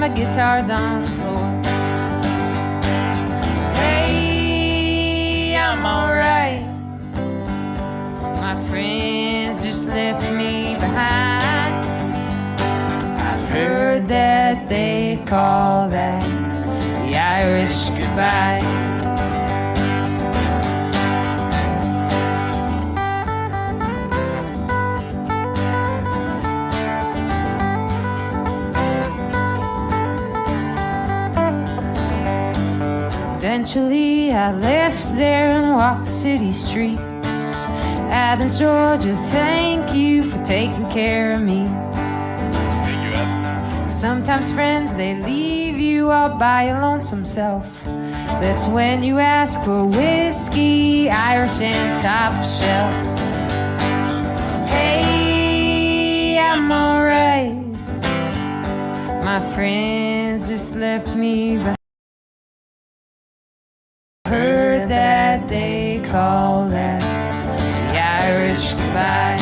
my guitar's on the floor. Hey, I'm alright. My friends just left me behind. I've heard that they call that the Irish goodbye. Eventually I left there and walked the city streets. Athens, Georgia, thank you for taking care of me. Thank you, Ed. Sometimes friends, they leave you all by your lonesome self. That's when you ask for whiskey, Irish and top shelf. Hey, I'm alright. My friends just left me behind. Heard that they call that the Irish goodbye.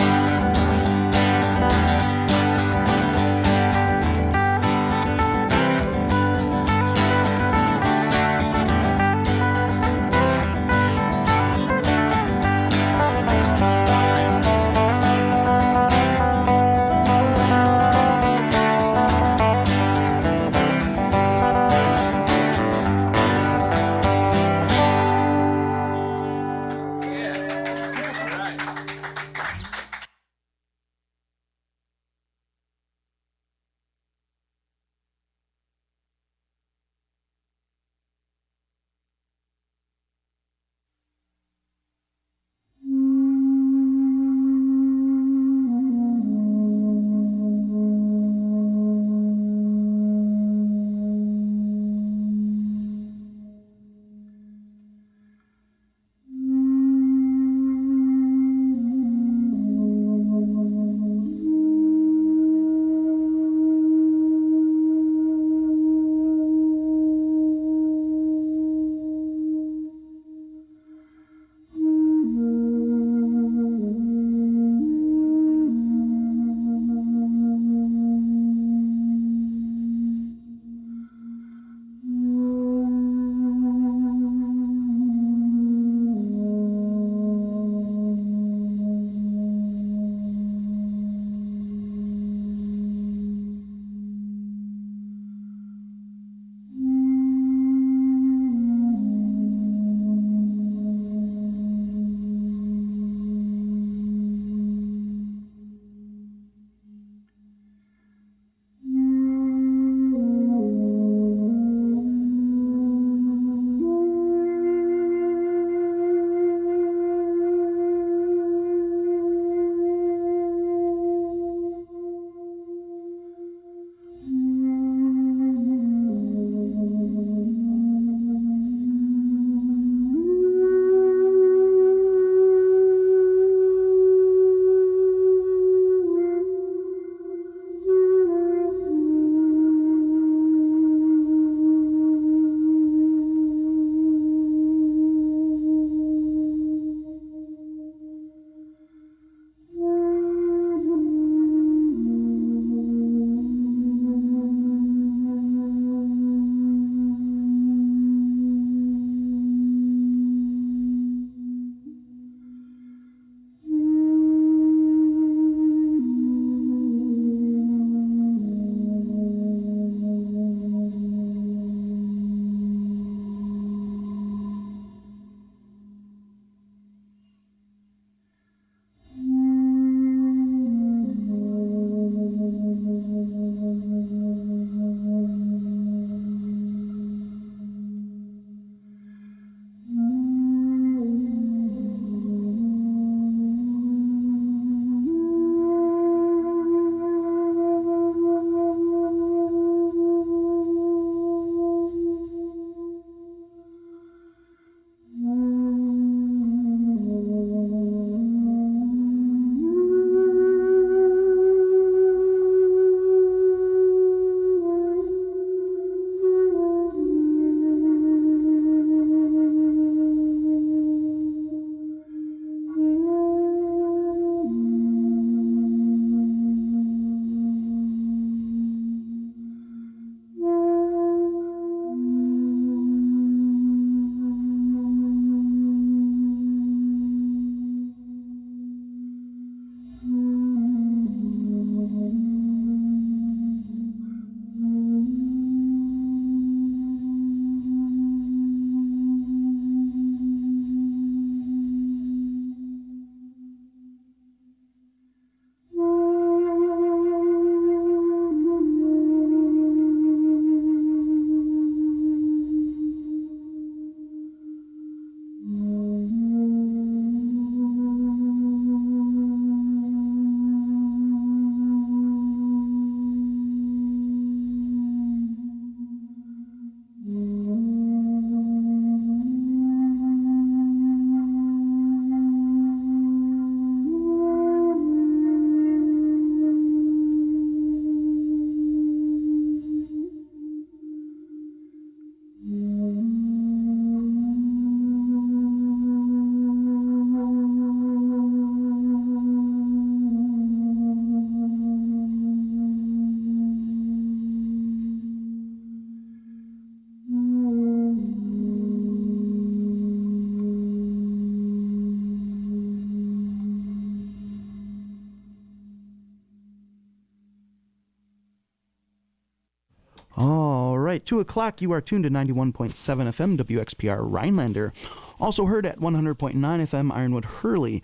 right, 2 o'clock, you are tuned to 91.7 FM WXPR Rhinelander. Also heard at 100.9 FM Ironwood Hurley.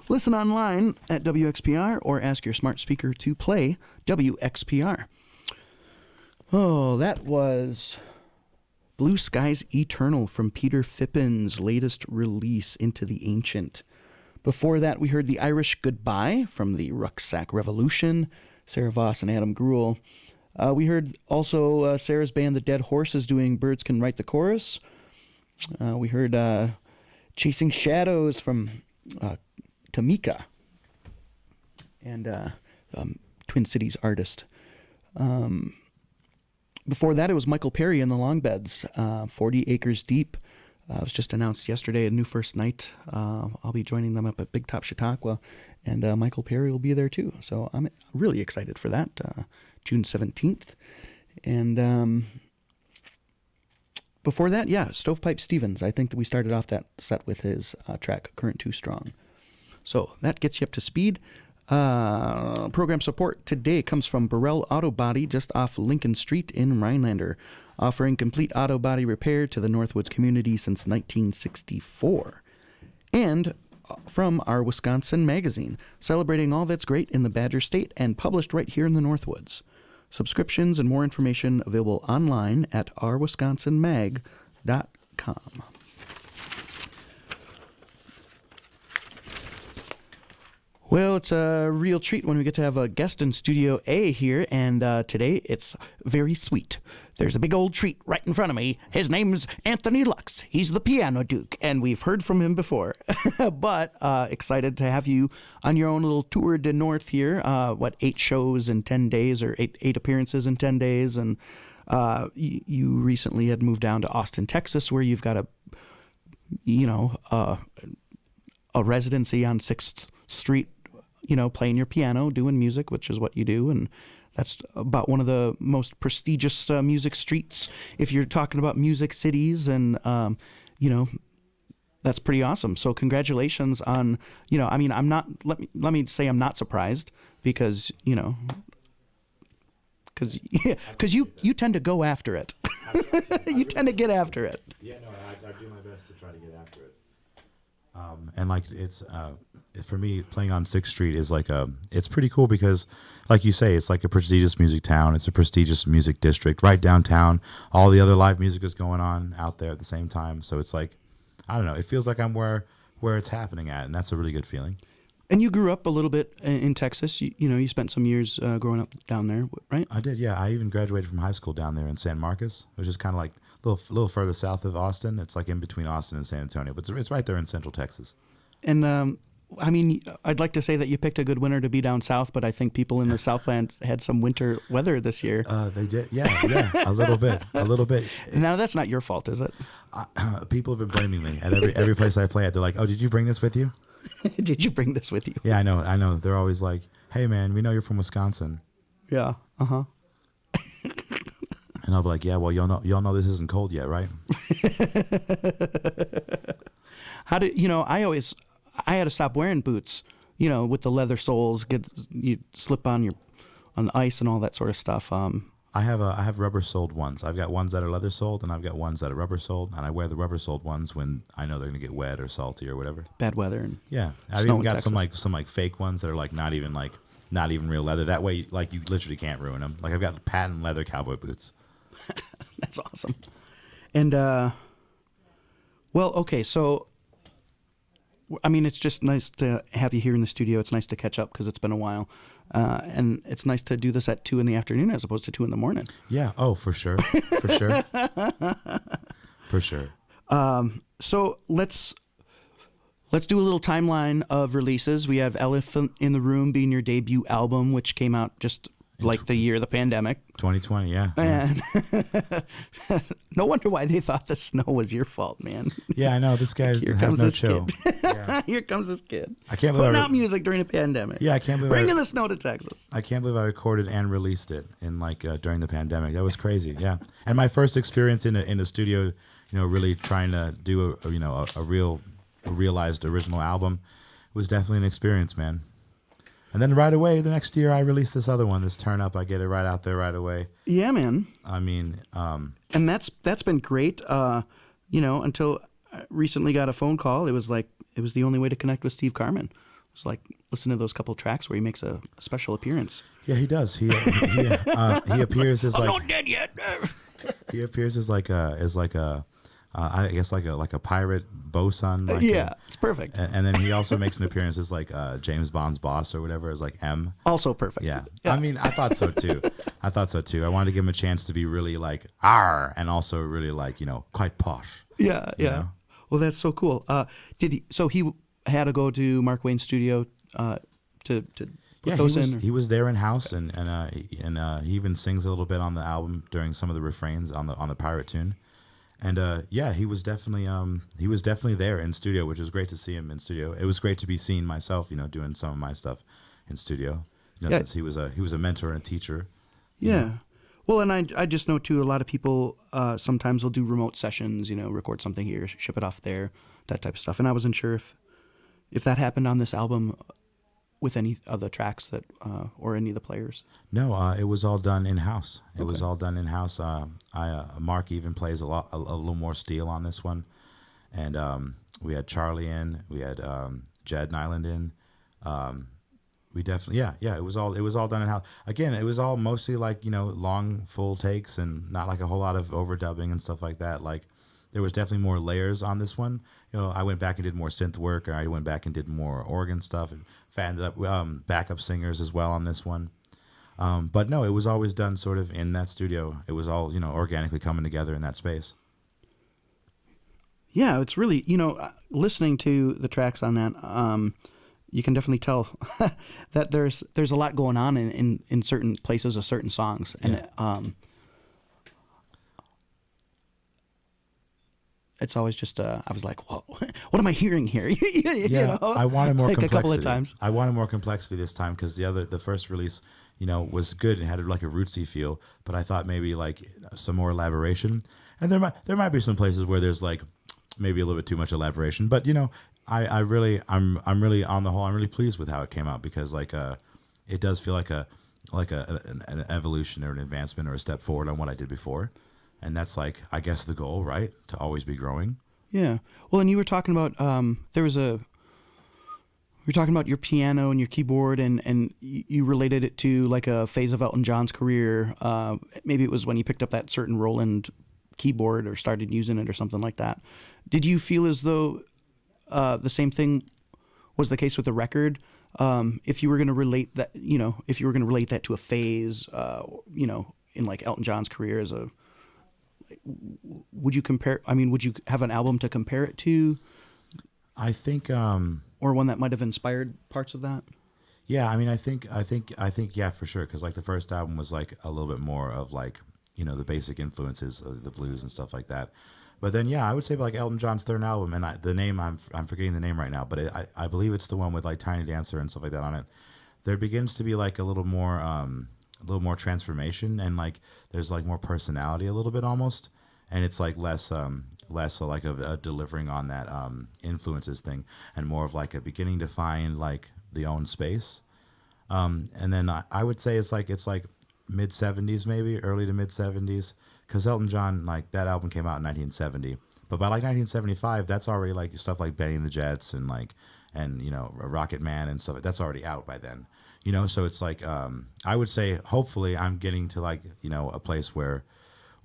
Listen online at WXPR or ask your smart speaker to play WXPR. Oh, that was Blue Skies Eternal from Peter Fippin's latest release, Into the Ancient. Before that, we heard The Irish Goodbye from the Rucksack Revolution, Sarah Voss and Adam Gruel. We heard also Sarah's band, The Dead Horses, doing Birds Can Write the Chorus. We heard Chasing Shadows from Tamika and Twin Cities artist. Before that, it was Michael Perry and the Longbeds, 40 Acres Deep. It was just announced yesterday, a new first night. I'll be joining them up at Big Top Chautauqua, and Michael Perry will be there too. So I'm really excited for that, June 17th. And before that, yeah, Stovepipe Stevens. I think that we started off that set with his track, Current Too Strong. So that gets you up to speed. Program support today comes from Burrell Auto Body just off Lincoln Street in Rhinelander, offering complete auto body repair to the Northwoods community since 1964. And from Our Wisconsin Magazine, celebrating all that's great in the Badger State and published right here in the Northwoods. Subscriptions and more information available online at ourwisconsinmag.com. Well, it's a real treat when we get to have a guest in Studio A here, and today it's very sweet. There's a big old treat right in front of me. His name's Anthony Lux. He's the Piano Duke, and we've heard from him before. But excited to have you on your own little tour de North here. 8 shows in 10 days, or eight appearances in 10 days, and you recently had moved down to Austin, Texas, where you've got a residency on 6th Street, playing your piano, doing music, which is what you do. And that's about one of the most prestigious music streets if you're talking about music cities. And, that's pretty awesome. So congratulations on, I'm not, let me say I'm not surprised because you tend to go after it. You tend to get after it. Yeah, no, I do my best to try to get after it. And like it's for me, playing on 6th Street is it's pretty cool because, like you say, it's like a prestigious music town. It's a prestigious music district right downtown. All the other live music is going on out there at the same time. So it's like, I don't know, it feels like I'm where it's happening at, and that's a really good feeling. And you grew up a little bit in Texas. You spent some years growing up down there, right? I did, yeah. I even graduated from high school down there in San Marcos, which is kind of like a little further south of Austin. It's like in between Austin and San Antonio, but it's right there in Central Texas. And I'd like to say that you picked a good winter to be down south, but I think people in the Southland had some winter weather this year. They did, yeah, a little bit. Now that's not your fault, is it? People have been blaming me at every place I play at. They're like, "Oh, did you bring this with you?" Did you bring this with you? Yeah, I know. They're always like, "Hey, man, we know you're from Wisconsin." Yeah. Uh-huh. And I'll be like, "Yeah, well, y'all know this isn't cold yet, right?" I had to stop wearing boots, with the leather soles, you slip on the ice and all that sort of stuff. I have rubber soled ones. I've got ones that are leather soled, and I've got ones that are rubber soled, and I wear the rubber soled ones when I know they're gonna get wet or salty or whatever. Bad weather and yeah, I've even got some fake ones that are not even real leather. That way, you literally can't ruin them. Like I've got patent leather cowboy boots. That's awesome. And okay, so. It's just nice to have you here in the studio. It's nice to catch up because it's been a while. And it's nice to do this at 2 p.m. as opposed to 2 a.m. Yeah. Oh, for sure. For sure. For sure. So let's do a little timeline of releases. We have Elephant in the Room being your debut album, which came out just like the year of the pandemic. 2020, yeah. And no wonder why they thought the snow was your fault, man. Yeah, I know. This guy has no chill. Yeah. Here comes this kid. I can't believe putting out music during a pandemic. Yeah, I can't believe bringing the snow to Texas. I can't believe I recorded and released it in during the pandemic. That was crazy. Yeah, and my first experience in the studio, really trying to do a realized original album was definitely an experience, man. And then right away, the next year, I released this other one, this Turn Up. I get it right out there right away. Yeah, man. I mean, And that's been great. Until I recently got a phone call. It was the only way to connect with Steve Carman. It was like listen to those couple tracks where he makes a special appearance. yeah, he does. He appears as like I'm not dead yet. he appears as like a I guess like a pirate bosun. Like Yeah, it's perfect. and then he also makes an appearance as like James Bond's boss or whatever, as like M. Also perfect. Yeah. I mean, I thought so too. I wanted to give him a chance to be really like R, and also really like quite posh. Yeah. know? Well, that's so cool. Did he? So he had to go to Mark Wayne's studio to put Yeah, those he was, in. he was there in house, and he even sings a little bit on the album during some of the refrains on the pirate tune. And he was definitely there in studio, which was great to see him in studio. It was great to be seen myself, doing some of my stuff in studio. Yeah. Since he was a mentor and a teacher. Yeah. Well, and I just know too, a lot of people sometimes will do remote sessions, record something here, ship it off there, that type of stuff. And I wasn't sure if that happened on this album with any of the tracks that or any of the players. No, it was all done in house. It Okay. was all done in house. Mark even plays a little more steel on this one, and we had Charlie in, we had Jed Nyland in. We definitely, it was all done in house. Again, it was all mostly like long full takes and not like a whole lot of overdubbing and stuff like that. Like there was definitely more layers on this one. I went back and did more synth work. I went back and did more organ stuff and ended up backup singers as well on this one. But no, it was always done sort of in that studio. It was all organically coming together in that space. Yeah, it's really, listening to the tracks on that, you can definitely tell that there's a lot going on in certain places of certain songs. And it's always just, I was like, whoa, what am I hearing here? I wanted more like complexity. a couple of times. I wanted more complexity this time because the first release, was good and had like a rootsy feel, but I thought maybe like some more elaboration. And there might be some places where there's like maybe a little bit too much elaboration, but I'm really on the whole, I'm really pleased with how it came out because like it does feel like an evolution or an advancement or a step forward on what I did before. And that's like, I guess, the goal, right? To always be growing. Yeah. Well, and you were talking about we were talking about your piano and your keyboard, and you related it to like a phase of Elton John's career. Maybe it was when he picked up that certain Roland keyboard or started using it or something like that. Did you feel as though the same thing was the case with the record? If you were going to relate that, to a phase, in like Elton John's career would you compare? I mean, would you have an album to compare it to? I think, or one that might have inspired parts of that. Yeah, I mean, I think, yeah, for sure. Because like the first album was like a little bit more of like the basic influences of the blues and stuff like that. But then, yeah, I would say like Elton John's third album, and the name I'm forgetting the name right now, but I believe it's the one with like Tiny Dancer and stuff like that on it. There begins to be like a little more transformation, and like there's like more personality a little bit almost, and it's like less like a delivering on that influences thing, and more of like a beginning to find like the own space. And then I would say it's like mid 70s, maybe early to mid 70s, because Elton John, like that album came out in 1970, but by like 1975 that's already like stuff like Benny and the Jets and Rocket Man and stuff that's already out by then. So it's like I would say hopefully I'm getting to like a place where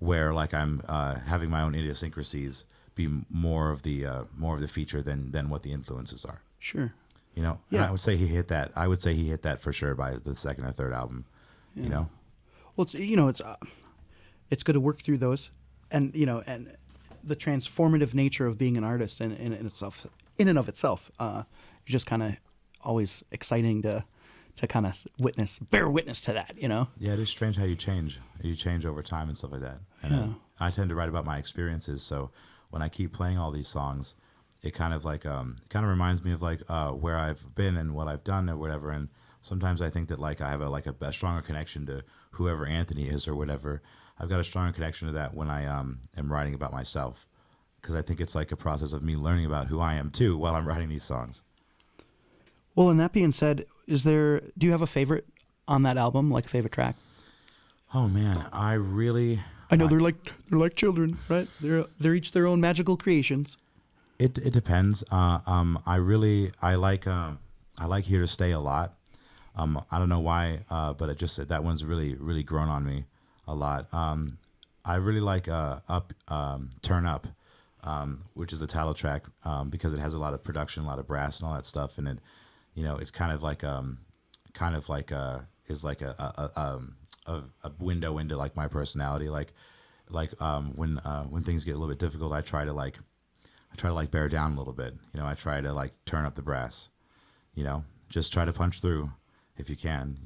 like I'm having my own idiosyncrasies be more of the feature than what the influences are. Sure. And I would say he hit that. I would say he hit that for sure by the second or third album. Yeah. Well, it's good to work through those, and and the transformative nature of being an artist in and of itself, is just kind of always exciting to kind of bear witness to that, Yeah, it is strange how you change. You change over time and stuff like that. And I tend to write about my experiences, so when I keep playing all these songs, it kind of like reminds me of like where I've been and what I've done or whatever. And sometimes I think that like I have a stronger connection to whoever Anthony is or whatever. I've got a stronger connection to that when I am writing about myself, because I think it's like a process of me learning about who I am too while I'm writing these songs. Well, and that being said, do you have a favorite on that album, like a favorite track? Oh man, I know they're like children, right? They're each their own magical creations. It depends. I like Here to Stay a lot. I don't know why, but that one's really grown on me a lot. I really like Turn Up, which is a title track, because it has a lot of production, a lot of brass and all that stuff, and it, it's kind of like is like a window into like my personality. When things get a little bit difficult, I try to bear down a little bit. I try to like turn up the brass. Just try to punch through if you can.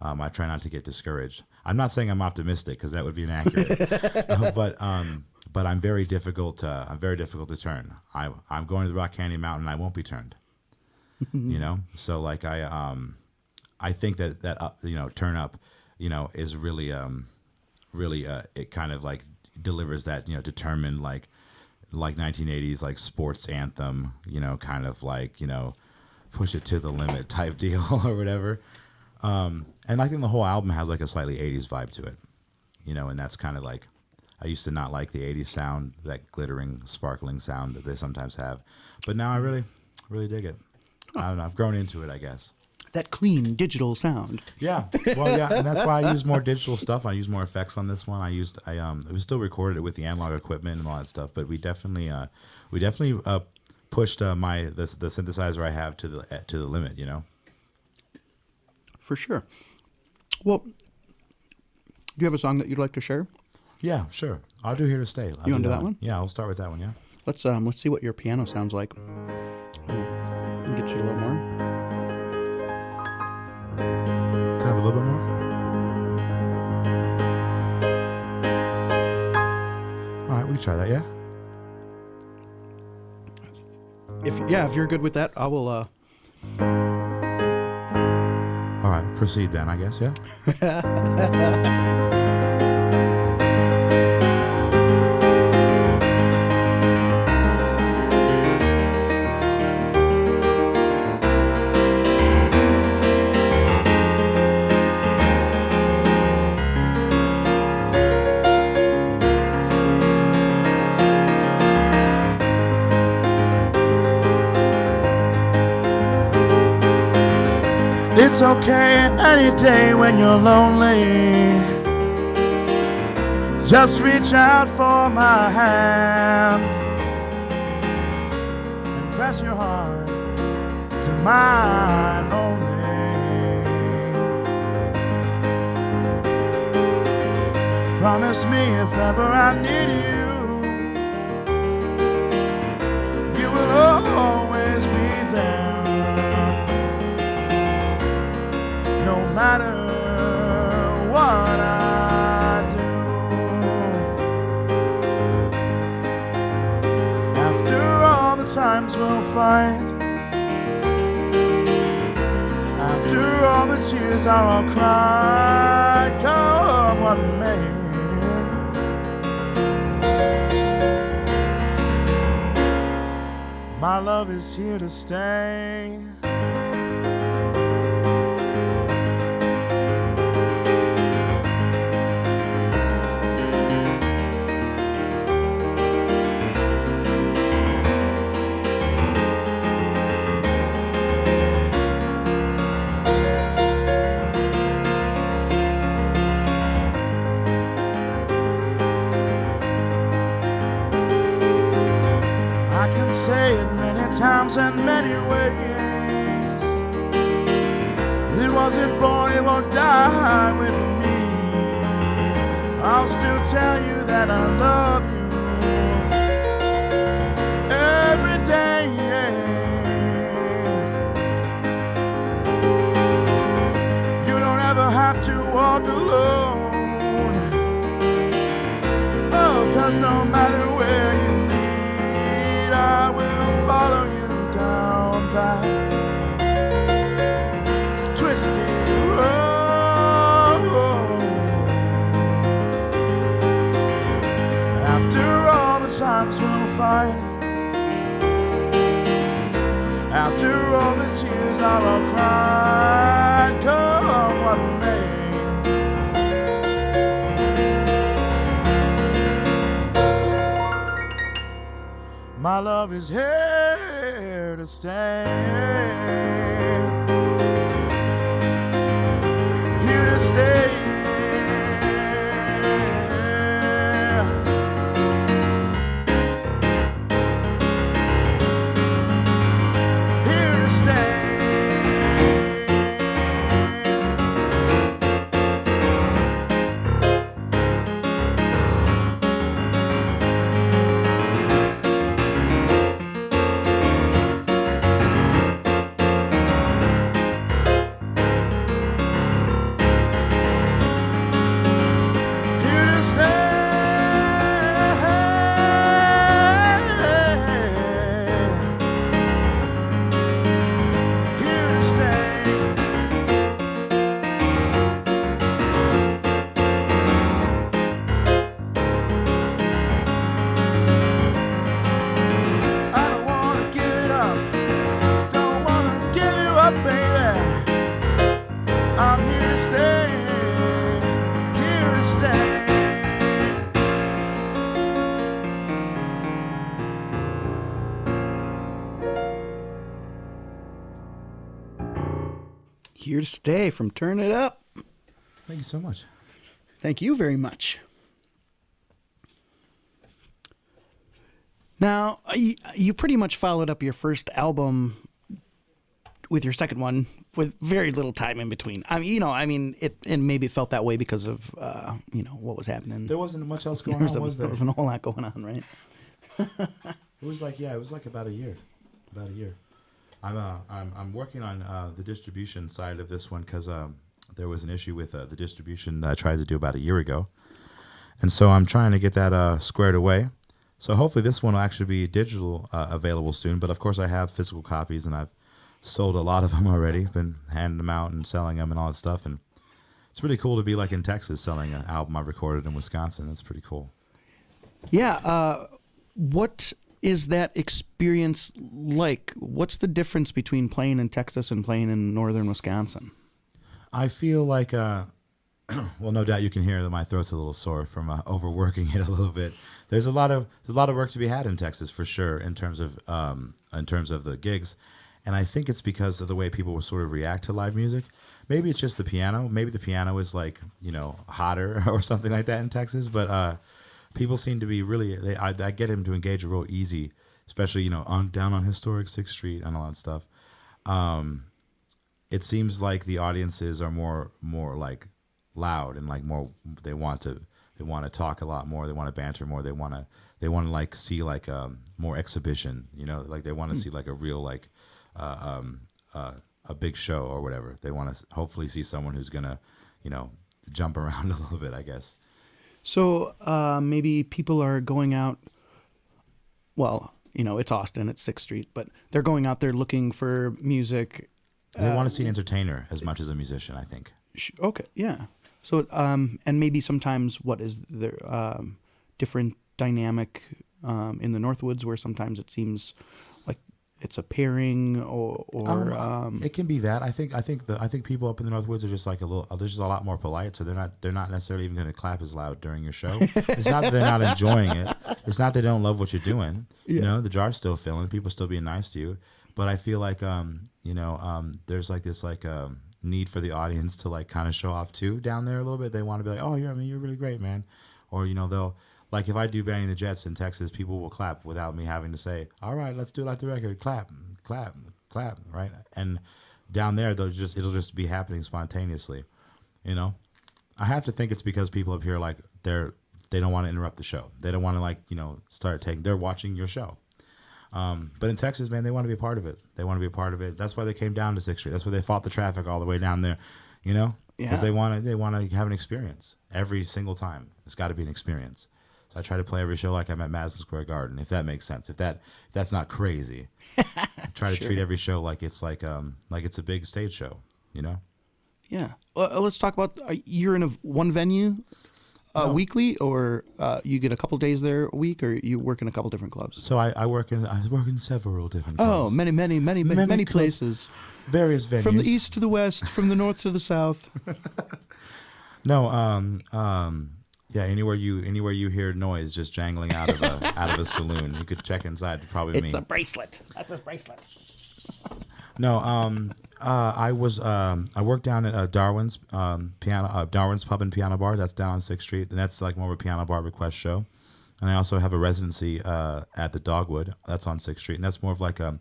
I try not to get discouraged. I'm not saying I'm optimistic because that would be inaccurate, but I'm very difficult to turn. I'm going to the Rock Candy Mountain. I won't be turned. So like I think that Turn Up, is really it kind of like delivers that determined like 1980s like sports anthem, kind of like push it to the limit type deal or whatever. And I think the whole album has like a slightly 80s vibe to it, and that's kind of like, I used to not like the 80s sound, that glittering, sparkling sound that they sometimes have, but now I really, really dig it. I don't know. I've grown into it, I guess. That clean digital sound. Yeah. Well, yeah, and that's why I use more digital stuff. I use more effects on this one. It was still recorded it with the analog equipment and all that stuff, but we definitely pushed the synthesizer I have to the limit, For sure. Well, do you have a song that you'd like to share? Yeah, sure. I'll do Here to Stay. You want to do that one? Yeah, I'll start with that one. Yeah. Let's see what your piano sounds like. I'll get you a little more. Can I have a little bit more? All right, we can try that. Yeah. If you're good with that, I will. All right, proceed then, I guess. Yeah. It's okay any day when you're lonely. Just reach out for my hand and press your heart to mine only. Promise me if ever I need you, you will always be there. No matter what I do, after all the times we'll fight, after all the tears I'll cry, come what may, my love is here to stay. Say it many times and many ways. It wasn't born, it won't die with me. I'll still tell you that I love you every day. You don't ever have to walk alone. Oh, 'cause no matter where you I will follow you down that twisted road. After all the times we'll fight, After all the tears I've all cried, come what may. My love is here to stay. Here to stay. Here to stay. Here to stay. Here to stay. I don't wanna give it up. Don't wanna give you up, baby. I'm here to stay. Here to stay. Here to Stay from Turn It Up. Thank you so much. Thank you very much. Now, you pretty much followed up your first album with your second one with very little time in between. It maybe it felt that way because of what was happening. There wasn't much else going There on, was there? wasn't a whole lot going on, right? It was like about a year. I'm working on the distribution side of this one because there was an issue with the distribution that I tried to do about a year ago, and so I'm trying to get that squared away. So hopefully this one will actually be digital available soon. But of course I have physical copies, and I've sold a lot of them already. Been handing them out and selling them and all that stuff, and it's really cool to be like in Texas selling an album I recorded in Wisconsin. That's pretty cool. Yeah. What is that experience like? What's the difference between playing in Texas and playing in northern Wisconsin? I feel like, well, no doubt you can hear that my throat's a little sore from overworking it a little bit. There's a lot of work to be had in Texas for sure in terms of the gigs, and I think it's because of the way people will sort of react to live music. Maybe it's just the piano. Maybe the piano is like hotter or something like that in Texas, but people seem to be really. I get them to engage real easy, especially down on historic 6th Street and all that stuff. It seems like the audiences are more like loud and like more. They want to talk a lot more. They want to banter more. They want to like see like more exhibition. Like they want to see like a real like a big show or whatever. They want to hopefully see someone who's gonna jump around a little bit, I guess. So maybe people are going out. Well, it's Austin, it's 6th Street, but they're going out there looking for music. They want to see an entertainer as much as a musician, I think. Okay, yeah. So, and maybe sometimes what is there different dynamic in the Northwoods where sometimes it seems like it's a pairing or it can be that. I think people up in the Northwoods are just like they're just a lot more polite, so they're not necessarily even going to clap as loud during your show. It's not that they're not enjoying it. It's not they don't love what you're doing. Yeah. The jar's still filling, people still being nice to you. But I feel like there's like this like need for the audience to like kind of show off too down there a little bit. They want to be like, oh yeah, you're really great, man. Or they'll like if I do Banging the Jets in Texas, people will clap without me having to say, all right, let's do it like the record, clap, clap, clap, right? And down there it'll just be happening spontaneously. I have to think it's because people up here like they don't want to interrupt the show. They don't want to like start taking. They're watching your show. But in Texas, man, they want to be a part of it. They want to be a part of it. That's why they came down to 6th Street. That's why they fought the traffic all the way down there, because they want to have an experience every single time. It's got to be an experience. So I try to play every show like I'm at Madison Square Garden, if that makes sense. If that's not crazy, I try to treat every show like it's it's a big stage show. Yeah. Let's talk about you're in one venue. No. weekly, or you get a couple days there a week, or you work in a couple different clubs? So I work in several different Oh, clubs. many Many clubs. places. Various venues. From the east to the west, from the north to the south. No, yeah. Anywhere you hear noise just jangling out of a saloon, you could check inside. Probably me. bracelet. That's a bracelet. No, I worked down at Darwin's Darwin's Pub and Piano Bar. That's down on 6th Street, and that's like more of a piano bar request show. And I also have a residency at the Dogwood. That's on 6th Street, and that's more of like a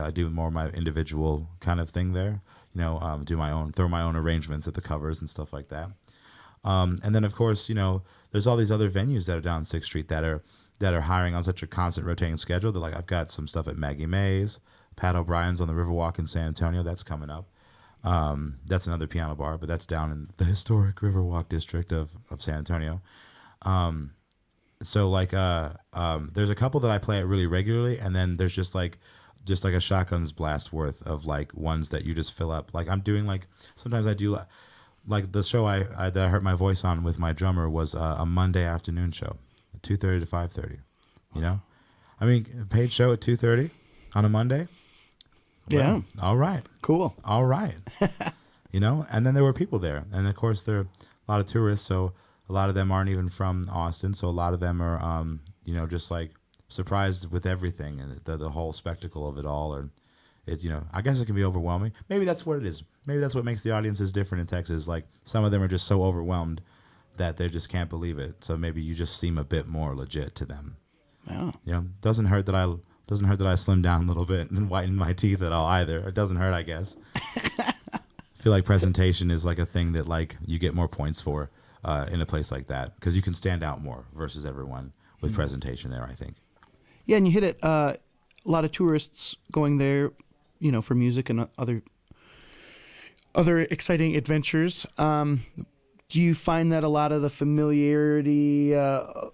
I do more of my individual kind of thing there. You know, throw my own arrangements at the covers and stuff like that. And then of course, you know, there's all these other venues that are down 6th Street that are hiring on such a constant rotating schedule. That like I've got some stuff at Maggie Mae's, Pat O'Brien's on the Riverwalk in San Antonio. That's coming up. That's another piano bar, but that's down in the historic Riverwalk district of San Antonio. So like there's a couple that I play at really regularly, and then there's just like a shotgun's blast worth of like ones that you just fill up. Like I'm doing like sometimes I do like the show that I heard my voice on with my drummer was a Monday afternoon show, 2:30 to 5:30. You know, I mean paid show at 2:30 on a Monday. Yeah. All right. Cool. All right. You know, and then there were people there, and of course there are a lot of tourists, so a lot of them aren't even from Austin, so a lot of them are you know, just like surprised with everything and the whole spectacle of it all. And it's, you know, I guess it can be overwhelming. Maybe that's what it is. Maybe that's what makes the audiences different in Texas. Like some of them are just so overwhelmed that they just can't believe it. So maybe you just seem a bit more legit to them. Yeah. You know, doesn't hurt that I slimmed down a little bit and whitened my teeth at all either. It doesn't hurt, I guess. I feel like presentation is like a thing that like you get more points for in a place like that because you can stand out more versus everyone with presentation there, I think. Yeah, and you hit it. A lot of tourists going there, you know, for music and other exciting adventures. Do you find that a lot of the familiarity,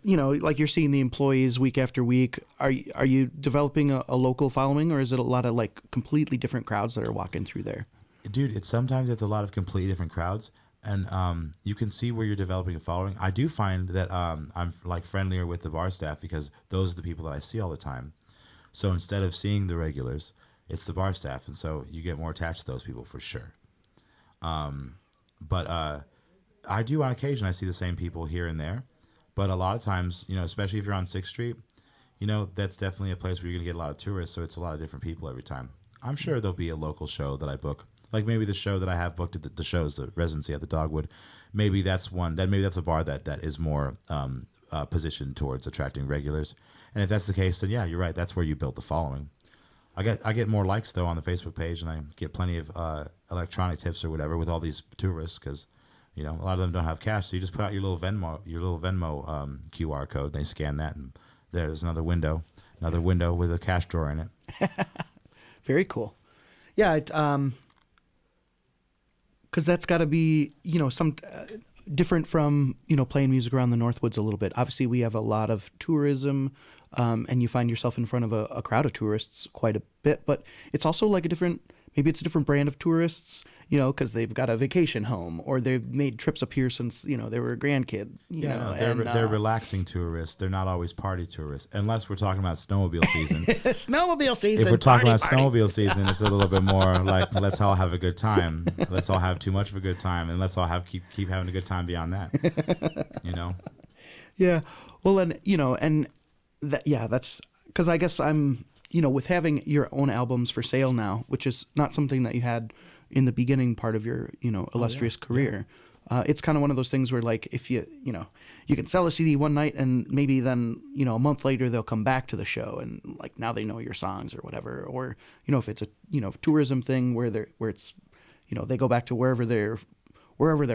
you know, like you're seeing the employees week after week, are you developing a local following, or is it a lot of like completely different crowds that are walking through there? Dude, sometimes it's a lot of completely different crowds, and you can see where you're developing a following. I do find that I'm like friendlier with the bar staff because those are the people that I see all the time. So instead of seeing the regulars, it's the bar staff, and so you get more attached to those people for sure. But I do on occasion, I see the same people here and there, but a lot of times, you know, especially if you're on 6th Street, you know, that's definitely a place where you're going to get a lot of tourists, so it's a lot of different people every time. I'm sure there'll be a local show that I book, like maybe the show that I have booked at the shows, the residency at the Dogwood, maybe that's a bar that is more positioned towards attracting regulars. And if that's the case, then yeah, you're right, that's where you build the following. I get more likes, though, on the Facebook page, and I get plenty of electronic tips or whatever with all these tourists because, you know, a lot of them don't have cash, so you just put out your little Venmo QR code. They scan that, and there's another window with a cash drawer in it. Very cool. Yeah, because that's got to be, you know, some different from, you know, playing music around the Northwoods a little bit. Obviously, we have a lot of tourism, and you find yourself in front of a crowd of tourists quite a bit. But it's also like maybe it's a different brand of tourists, you know, because they've got a vacation home or they've made trips up here since, you know, they were a grandkid. You know, they're relaxing tourists. They're not always party tourists, unless we're talking about snowmobile season. Snowmobile season. If we're talking about snowmobile season, it's a little bit more like let's all have a good time. Let's all have too much of a good time, and let's all keep having a good time beyond that. You know. Yeah. Well, and you know, and that's because I guess I'm, you know, with having your own albums for sale now, which is not something that you had in the beginning part of your, you know, illustrious career. Yeah. It's kind of one of those things where, like, if you know, you can sell a CD one night and maybe then, you know, a month later they'll come back to the show and like now they know your songs or whatever. Or, you know, if it's a, you know, tourism thing where it's, you know, they go back to wherever they're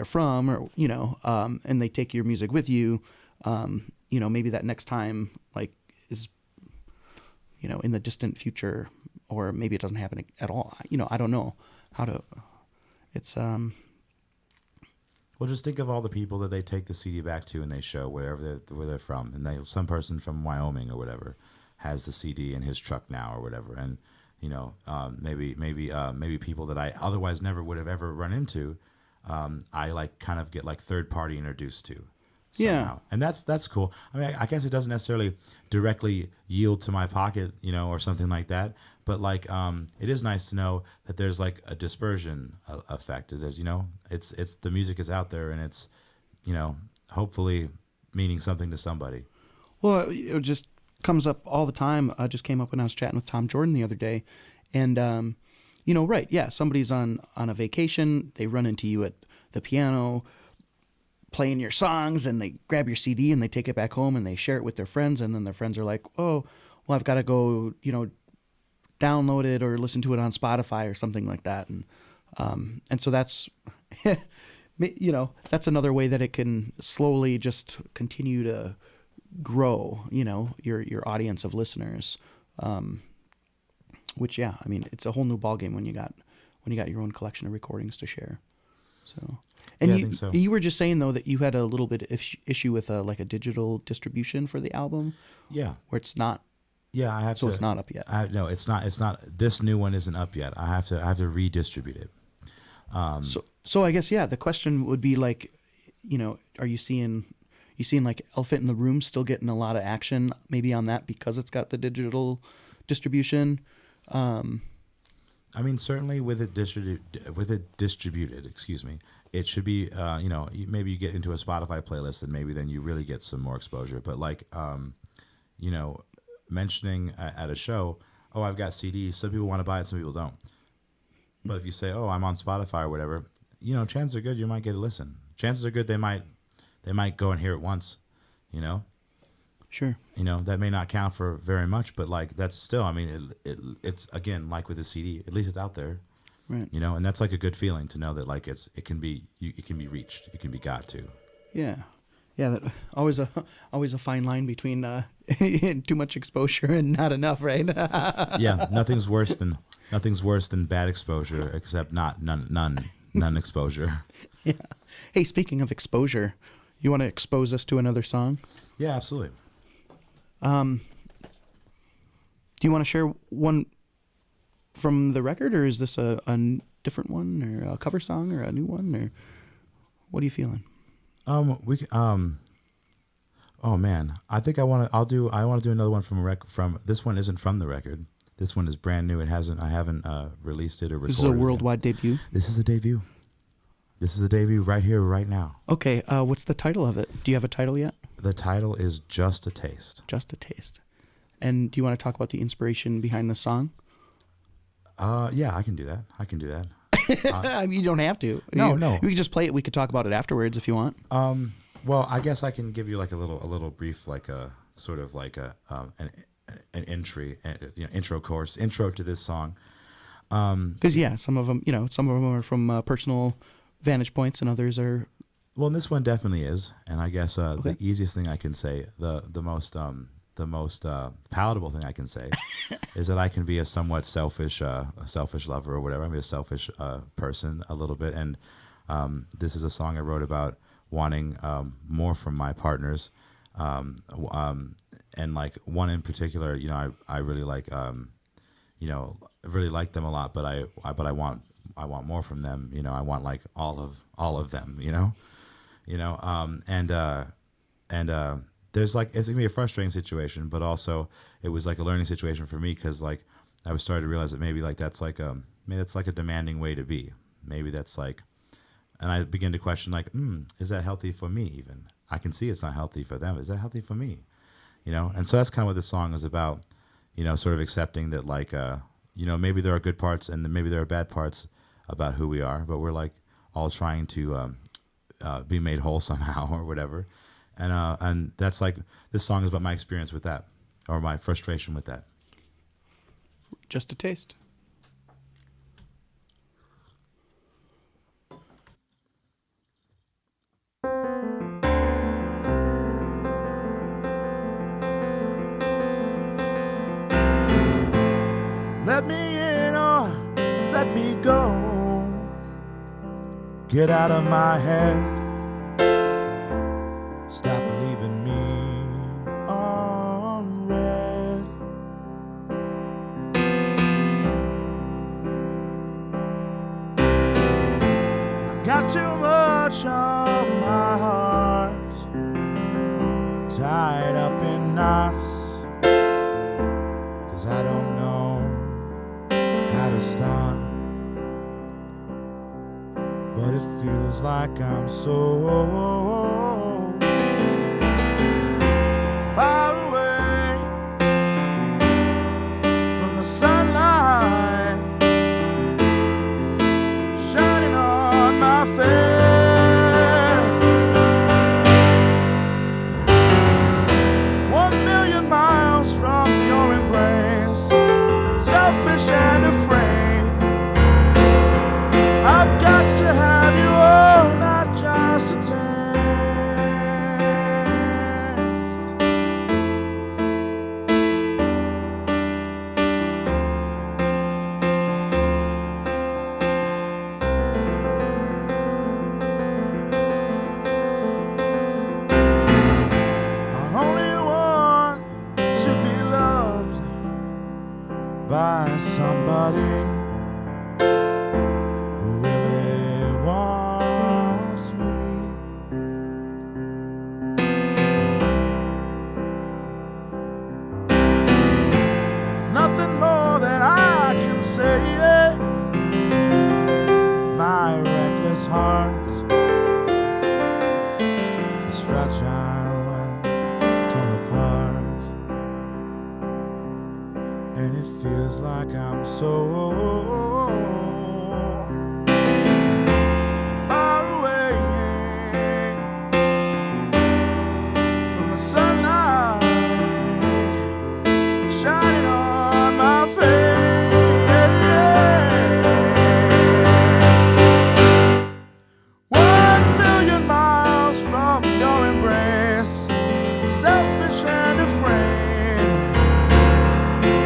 from, or, you know, and they take your music with you, you know, maybe that next time like is, you know, in the distant future, or maybe it doesn't happen at all. You know, I don't know how to. It's Well, just think of all the people that they take the CD back to and they show where they're from, and some person from Wyoming or whatever has the CD in his truck now or whatever, and you know, maybe people that I otherwise never would have ever run into, I like kind of get like third party introduced to, Yeah. somehow. And that's cool. I mean, I guess it doesn't necessarily directly yield to my pocket, or something like that. But like, it is nice to know that there's like a dispersion effect. There's, it's the music is out there and it's, hopefully meaning something to somebody. Well, it just comes up all the time. Just came up when I was chatting with Tom Jordan the other day. And, right, yeah, somebody's on a vacation. They run into you at the piano playing your songs, and they grab your CD and they take it back home and they share it with their friends. And then their friends are like, oh, well, I've got to go, download it or listen to it on Spotify or something like that. And so that's, that's another way that it can slowly just continue to grow, your audience of listeners. Which, yeah, I mean, it's a whole new ballgame when you got your own collection of recordings to share. So, and Yeah, I you, think so. you were just saying though that you had a little bit of issue with like a digital distribution for the album, Yeah. where it's not. Yeah, I have So to. it's not up yet. No, it's not. It's not. This new one isn't up yet. I have to redistribute it. So I guess, yeah, the question would be like, are you seeing like Elephant in the Room still getting a lot of action maybe on that because it's got the digital distribution? I mean, certainly with it distributed, excuse me, it should be, maybe you get into a Spotify playlist and maybe then you really get some more exposure. But like, mentioning at a show, oh, I've got CDs. Some people want to buy it, some people don't. But if you say, oh, I'm on Spotify or whatever, chances are good you might get a listen. Chances are good they might go and hear it once, Sure. That may not count for very much, but like that's still, I mean, it's again, like with a CD, at least it's out there, Right. and that's like a good feeling to know that like it can be reached, it can be got to. Yeah. Yeah, that always a fine line between too much exposure and not enough, right? Yeah, nothing's worse than bad exposure, except none exposure. Yeah. Hey, speaking of exposure, you want to expose us to another song? Yeah, absolutely. Do you want to share one from the record, or is this a different one, or a cover song, or a new one, or what are you feeling? Oh man, I think I want to do another one from this one isn't from the record. This one is brand new. I haven't released it or recorded. This is a worldwide debut. This is a debut. This is a debut right here, right now. Okay, what's the title of it? Do you have a title yet? The title is Just a Taste. Just a Taste. And do you want to talk about the inspiration behind the song? Yeah, I can do that. I mean, you don't have to. No. We can just play it. We could talk about it afterwards if you want. Well, I guess I can give you like a little brief, like a sort of like an intro to this song. Because yeah, some of them are from personal vantage points, and others are. Well, and this one definitely is, and I guess the easiest thing I can say, the most palatable thing I can say, is that I can be a somewhat selfish lover or whatever. I'm a selfish person a little bit, and this is a song I wrote about wanting more from my partners, and like one in particular, I really like, really like them a lot, but I want more from them. I want like all of them. And there's like, it's gonna be a frustrating situation, but also it was like a learning situation for me, because like I was starting to realize that maybe like that's like a demanding way to be. Maybe that's like, and I begin to question like, is that healthy for me? Even I can see it's not healthy for them. Is that healthy for me? And so that's kind of what this song is about. Sort of accepting that like, maybe there are good parts and then maybe there are bad parts about who we are, but we're like all trying to be made whole somehow or whatever. And that's like, this song is about my experience with that, or my frustration with that. Just a Taste. Let me in or let me go. Get out of my head. Stop leaving me on red. I got too much of my heart up in knots, 'cause I don't know how to stop. But it feels like I'm so far away from the sunlight shining on my face. 1,000,000 miles from your embrace, selfish and afraid. I've got to have you all, not just a taste. I only want to be loved by somebody who really wants me. Nothing more that I can say. My reckless heart is fragile and torn apart, and it feels like I'm so far away from the sunlight shining on my face. 1,000,000 miles from your embrace, selfish and afraid.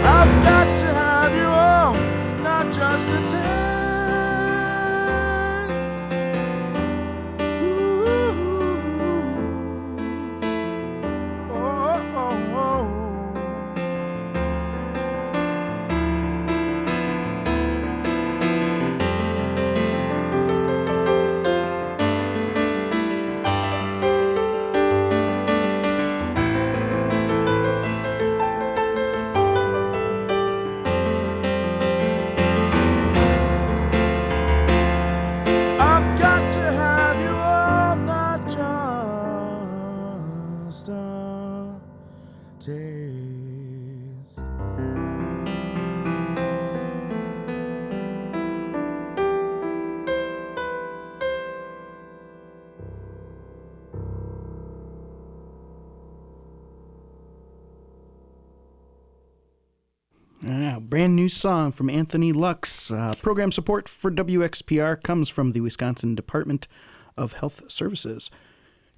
I've got to have you all, not just a taste. Ooh. Oh, oh, oh. I've got to have you all, not just a taste. Brand new song from Anthony Lux. Program support for WXPR comes from the Wisconsin Department of Health Services.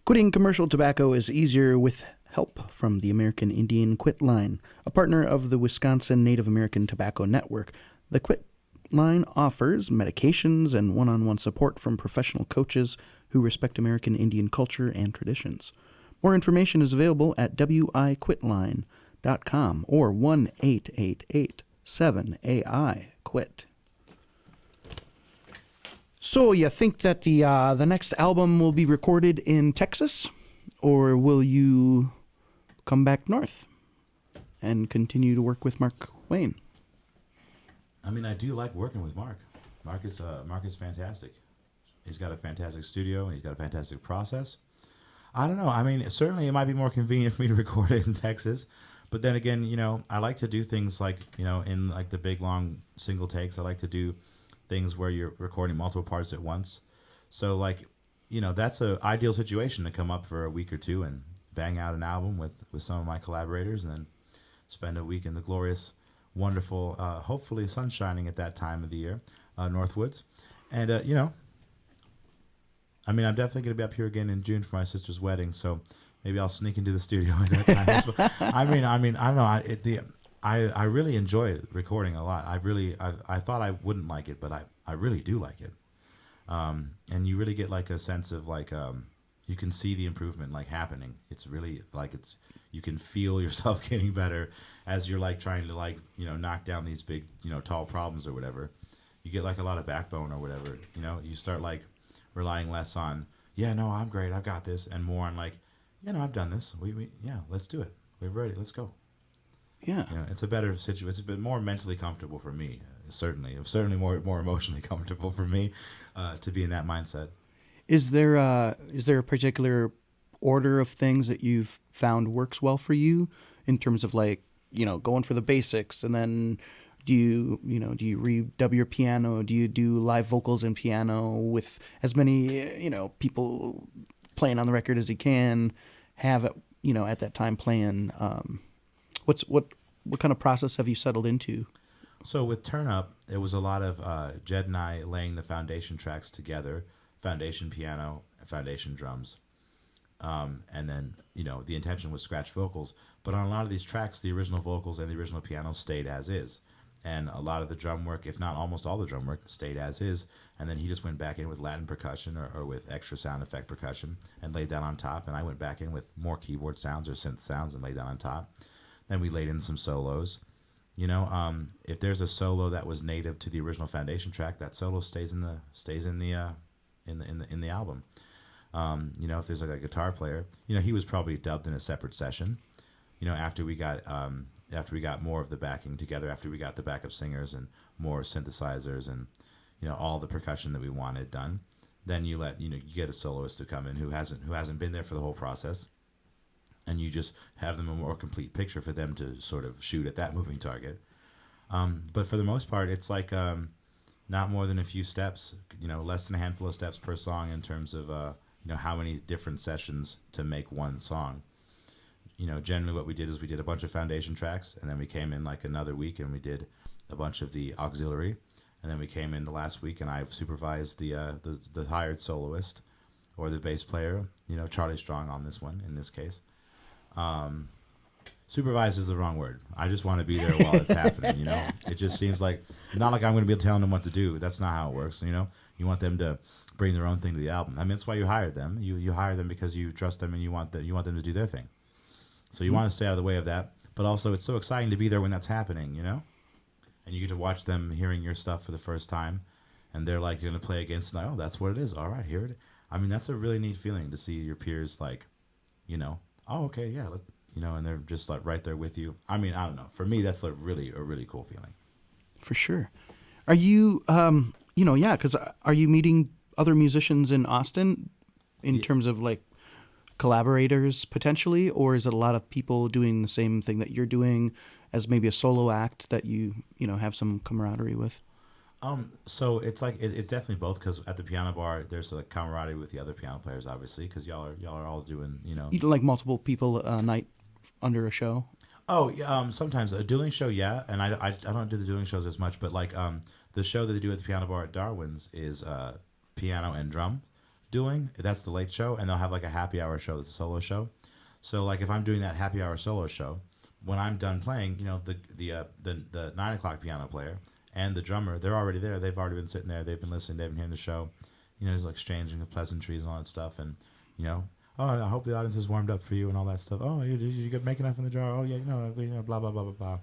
Quitting commercial tobacco is easier with help from the American Indian Quit Line, a partner of the Wisconsin Native American Tobacco Network. The Quit Line offers medications and one-on-one support from professional coaches who respect American Indian culture and traditions. More information is available at wiquitline.com or 1-888-7AI-QUIT. So you think that the next album will be recorded in Texas, or will you come back north and continue to work with Mark Wayne? I mean, I do like working with Mark. Mark is fantastic. He's got a fantastic studio, and he's got a fantastic process. I don't know. I mean, certainly it might be more convenient for me to record it in Texas. But then again, you know, I like to do things like, you know, in like the big, long single takes. I like to do things where you're recording multiple parts at once. So, like, you know, that's an ideal situation to come up for a week or two and bang out an album with some of my collaborators, and then spend a week in the glorious, wonderful, hopefully sun shining at that time of the year, Northwoods. And, you know, I mean, I'm definitely going to be up here again in June for my sister's wedding, so maybe I'll sneak into the studio at that time. I mean, I don't know. I really enjoy recording a lot. I thought I wouldn't like it, but I really do like it. And you really get like a sense of like you can see the improvement like happening. It's really like you can feel yourself getting better as you're like trying to like, you know, knock down these big, you know, tall problems or whatever. You get like a lot of backbone or whatever. You know, you start like relying less on, yeah, no, I'm great, I've got this, and more on like, you know, I've done this. Yeah, let's do it. we're ready. Let's go. Yeah. You know, it's a better situation. It's a bit more mentally comfortable for me. Certainly more emotionally comfortable for me to be in that mindset. Is there a particular order of things that you've found works well for you in terms of like, you know, going for the basics, and then do you redub your piano? Do you do live vocals and piano with as many, you know, people playing on the record as you can have it, you know, at that time playing? What kind of process have you settled into? So with Turn Up, it was a lot of Jed and I laying the foundation tracks together, foundation piano, foundation drums. And then, you know, the intention was scratch vocals. But on a lot of these tracks, the original vocals and the original piano stayed as is. And a lot of the drum work, if not almost all the drum work, stayed as is. And then he just went back in with Latin percussion or with extra sound effect percussion and laid that on top. And I went back in with more keyboard sounds or synth sounds and laid that on top. Then we laid in some solos. You know, if there's a solo that was native to the original foundation track, that solo stays in the album. You know, if there's like a guitar player, you know, he was probably dubbed in a separate session. You know, after we got more of the backing together, after we got the backup singers and more synthesizers and, you know, all the percussion that we wanted done, then you get a soloist to come in who hasn't been there for the whole process. And you just have them a more complete picture for them to sort of shoot at that moving target. But for the most part, it's like not more than a few steps, you know, less than a handful of steps per song in terms of, you know, how many different sessions to make one song. You know, generally what we did is we did a bunch of foundation tracks, and then we came in like another week and we did a bunch of the auxiliary. And then we came in the last week and I supervised the hired soloist or the bass player, you know, Charlie Strong on this one, in this case. Supervise is the wrong word. I just want to be there while it's happening, you know. It just seems like, not like I'm going to be telling them what to do. That's not how it works, you know. You want them to bring their own thing to the album. I mean, that's why you hired them. You hire them because you trust them and you want them to do their thing. So you want to stay out of the way of that. But also, it's so exciting to be there when that's happening, you know. And you get to watch them hearing your stuff for the first time, and they're like, you're going to play against, like, oh, that's what it is. All right, here it is. I mean, that's a really neat feeling to see your peers, like, you know, oh, okay, yeah, you know, and they're just like right there with you. I mean, I don't know. For me, that's like a really cool feeling. For sure. Are you, you know, yeah, because are you meeting other musicians in Austin in terms of like collaborators potentially, or is it a lot of people doing the same thing that you're doing as maybe a solo act that you know, have some camaraderie with? So it's like it's definitely both, because at the piano bar there's a camaraderie with the other piano players, obviously, because y'all are all doing, you know. You do like multiple people a night under a show? Oh, sometimes a dueling show, yeah, and I don't do the dueling shows as much, but like the show that they do at the piano bar at Darwin's is piano and drum dueling. That's the late show, and they'll have like a happy hour show that's a solo show. So like if I'm doing that happy hour solo show, when I'm done playing, you know, the 9 o'clock piano player and the drummer, they're already there. They've already been sitting there. They've been listening. They've been hearing the show. You know, there's like exchanging of pleasantries and all that stuff. And, you know, oh, I hope the audience is warmed up for you and all that stuff. Oh, did you get make enough in the jar? Oh, yeah, you know, blah, blah, blah, blah, blah.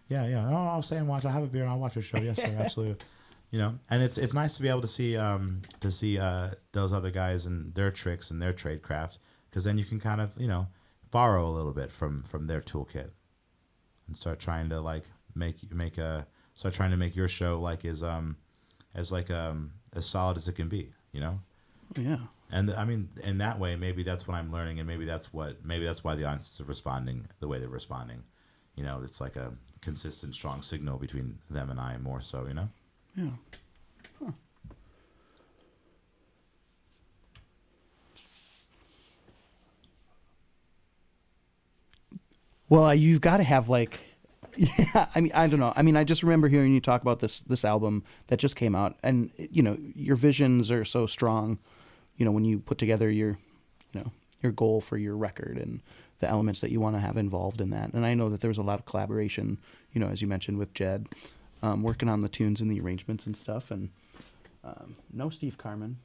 Yeah. Oh, I'll stay and watch. I'll have a beer and I'll watch your show. Yes, sir, absolutely. You know, and it's nice to be able to see those other guys and their tricks and their trade craft, because then you can kind of, you know, borrow a little bit from their toolkit and start trying to like start trying to make your show like as solid as it can be, you know? Yeah. And I mean, in that way, maybe that's what I'm learning, and maybe that's why the audience is responding the way they're responding. You know, it's like a consistent, strong signal between them and I, more so, you know? Yeah. Huh. Well, you've got to have like, yeah, I mean, I don't know. I mean, I just remember hearing you talk about this album that just came out, and you know, your visions are so strong. You know, when you put together your goal for your record and the elements that you want to have involved in that. And I know that there was a lot of collaboration, you know, as you mentioned, with Jed, working on the tunes and the arrangements and stuff. And no Steve Carmen.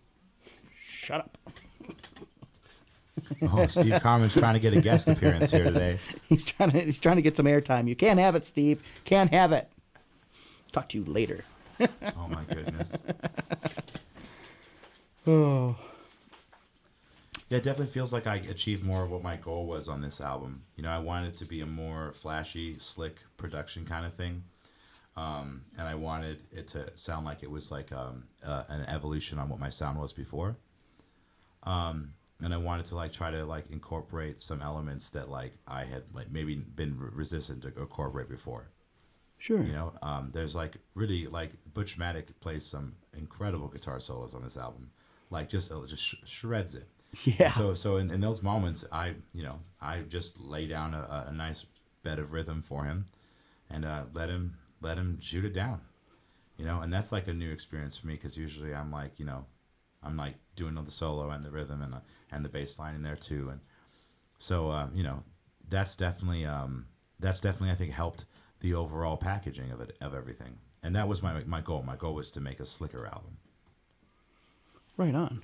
Shut up. Oh, Steve Carmen's trying to get a guest appearance here today. He's trying to get some airtime. You can't have it, Steve. Can't have it. Talk to you later. Oh my goodness. Oh. Yeah, it definitely feels like I achieved more of what my goal was on this album. You know, I wanted it to be a more flashy, slick production kind of thing. And I wanted it to sound like it was like an evolution on what my sound was before. And I wanted to like try to like incorporate some elements that like I had like maybe been resistant to incorporate before. Sure. You know, there's like really like Butch Maddock plays some incredible guitar solos on this album, like just shreds it. Yeah. So in those moments, I just lay down a nice bed of rhythm for him, and let him shoot it down, you know. And that's like a new experience for me because usually I'm like doing the solo and the rhythm and the bass line in there too, and so you know that's definitely I think helped the overall packaging of everything, and that was my goal. My goal was to make a slicker album. Right on.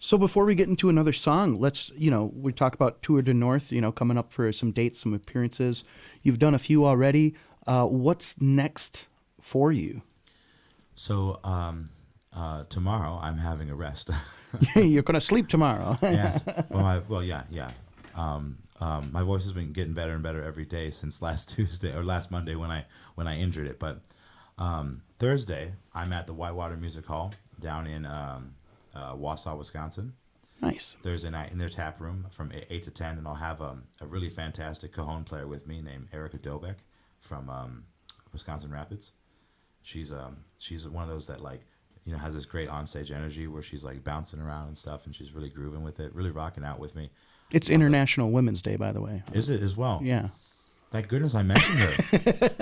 So before we get into another song, let's, we talk about Tour de North, coming up for some dates, some appearances. You've done a few already. What's next for you? So tomorrow I'm having a rest. You're going to sleep tomorrow. Yes. Yeah. My voice has been getting better and better every day since last Monday when I injured it. But Thursday I'm at the Whitewater Music Hall down in Wausau, Wisconsin. Nice. Thursday night in their tap room from 8 to 10, and I'll have a really fantastic cajon player with me named Erica Dobeck from Wisconsin Rapids. She's one of those that like has this great onstage energy where she's like bouncing around and stuff, and she's really grooving with it, really rocking out with me. It's International Women's Day, by the way. Is it as well? Yeah. Thank goodness I mentioned her.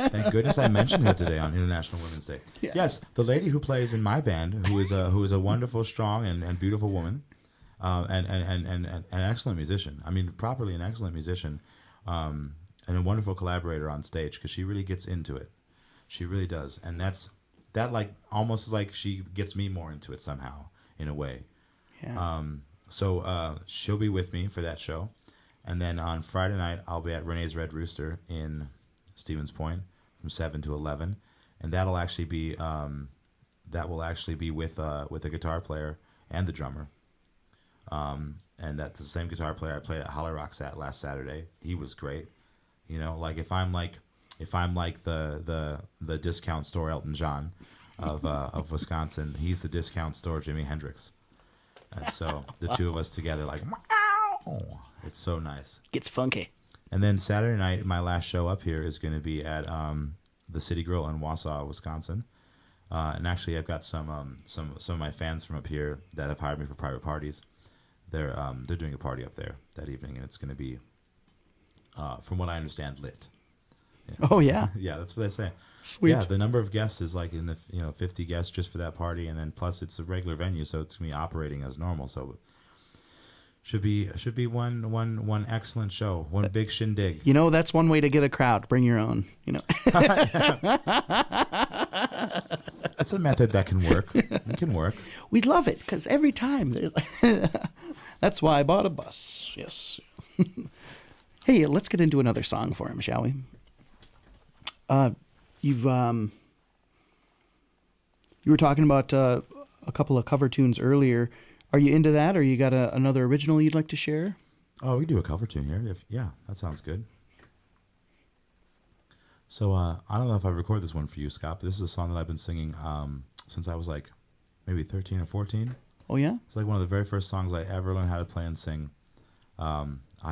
Thank goodness I mentioned her today on International Women's Day. Yeah. Yes, the lady who plays in my band, who is a wonderful, strong, and beautiful woman, and an excellent musician. I mean, properly an excellent musician, and a wonderful collaborator on stage because she really gets into it. She really does, and that like almost is like she gets me more into it somehow in a way. Yeah. So she'll be with me for that show. And then on Friday night, I'll be at Renee's Red Rooster in Stevens Point from 7 to 11, and that will actually be with a guitar player and the drummer, and that's the same guitar player I played at Holler Rocks at last Saturday. He was great, like if I'm like the discount store Elton John of Wisconsin, he's the discount store Jimi Hendrix, and so the two of us together like. Oh, it's so nice. Gets funky. And then Saturday night, my last show up here is going to be at the City Grill in Wausau, Wisconsin. And actually, I've got some of my fans from up here that have hired me for private parties. They're doing a party up there that evening, and it's going to be, from what I understand, lit. Yeah. Oh yeah. Yeah, that's what they say. Sweet. Yeah, the number of guests is like in the 50 guests just for that party, and then plus it's a regular venue, so it's going to be operating as normal. So. Should be one excellent show, one big shindig. That's one way to get a crowd. Bring your own. That's a method that can work. It can work. We love it because every time there's. That's why I bought a bus. Yes. Hey, let's get into another song for him, shall we? You were talking about a couple of cover tunes earlier. Are you into that, or you got another original you'd like to share? Oh, we do a cover tune here. Yeah, that sounds good. So I don't know if I recorded this one for you, Scott, but this is a song that I've been singing since I was like maybe 13 or 14. Oh, yeah? It's like one of the very first songs I ever learned how to play and sing. I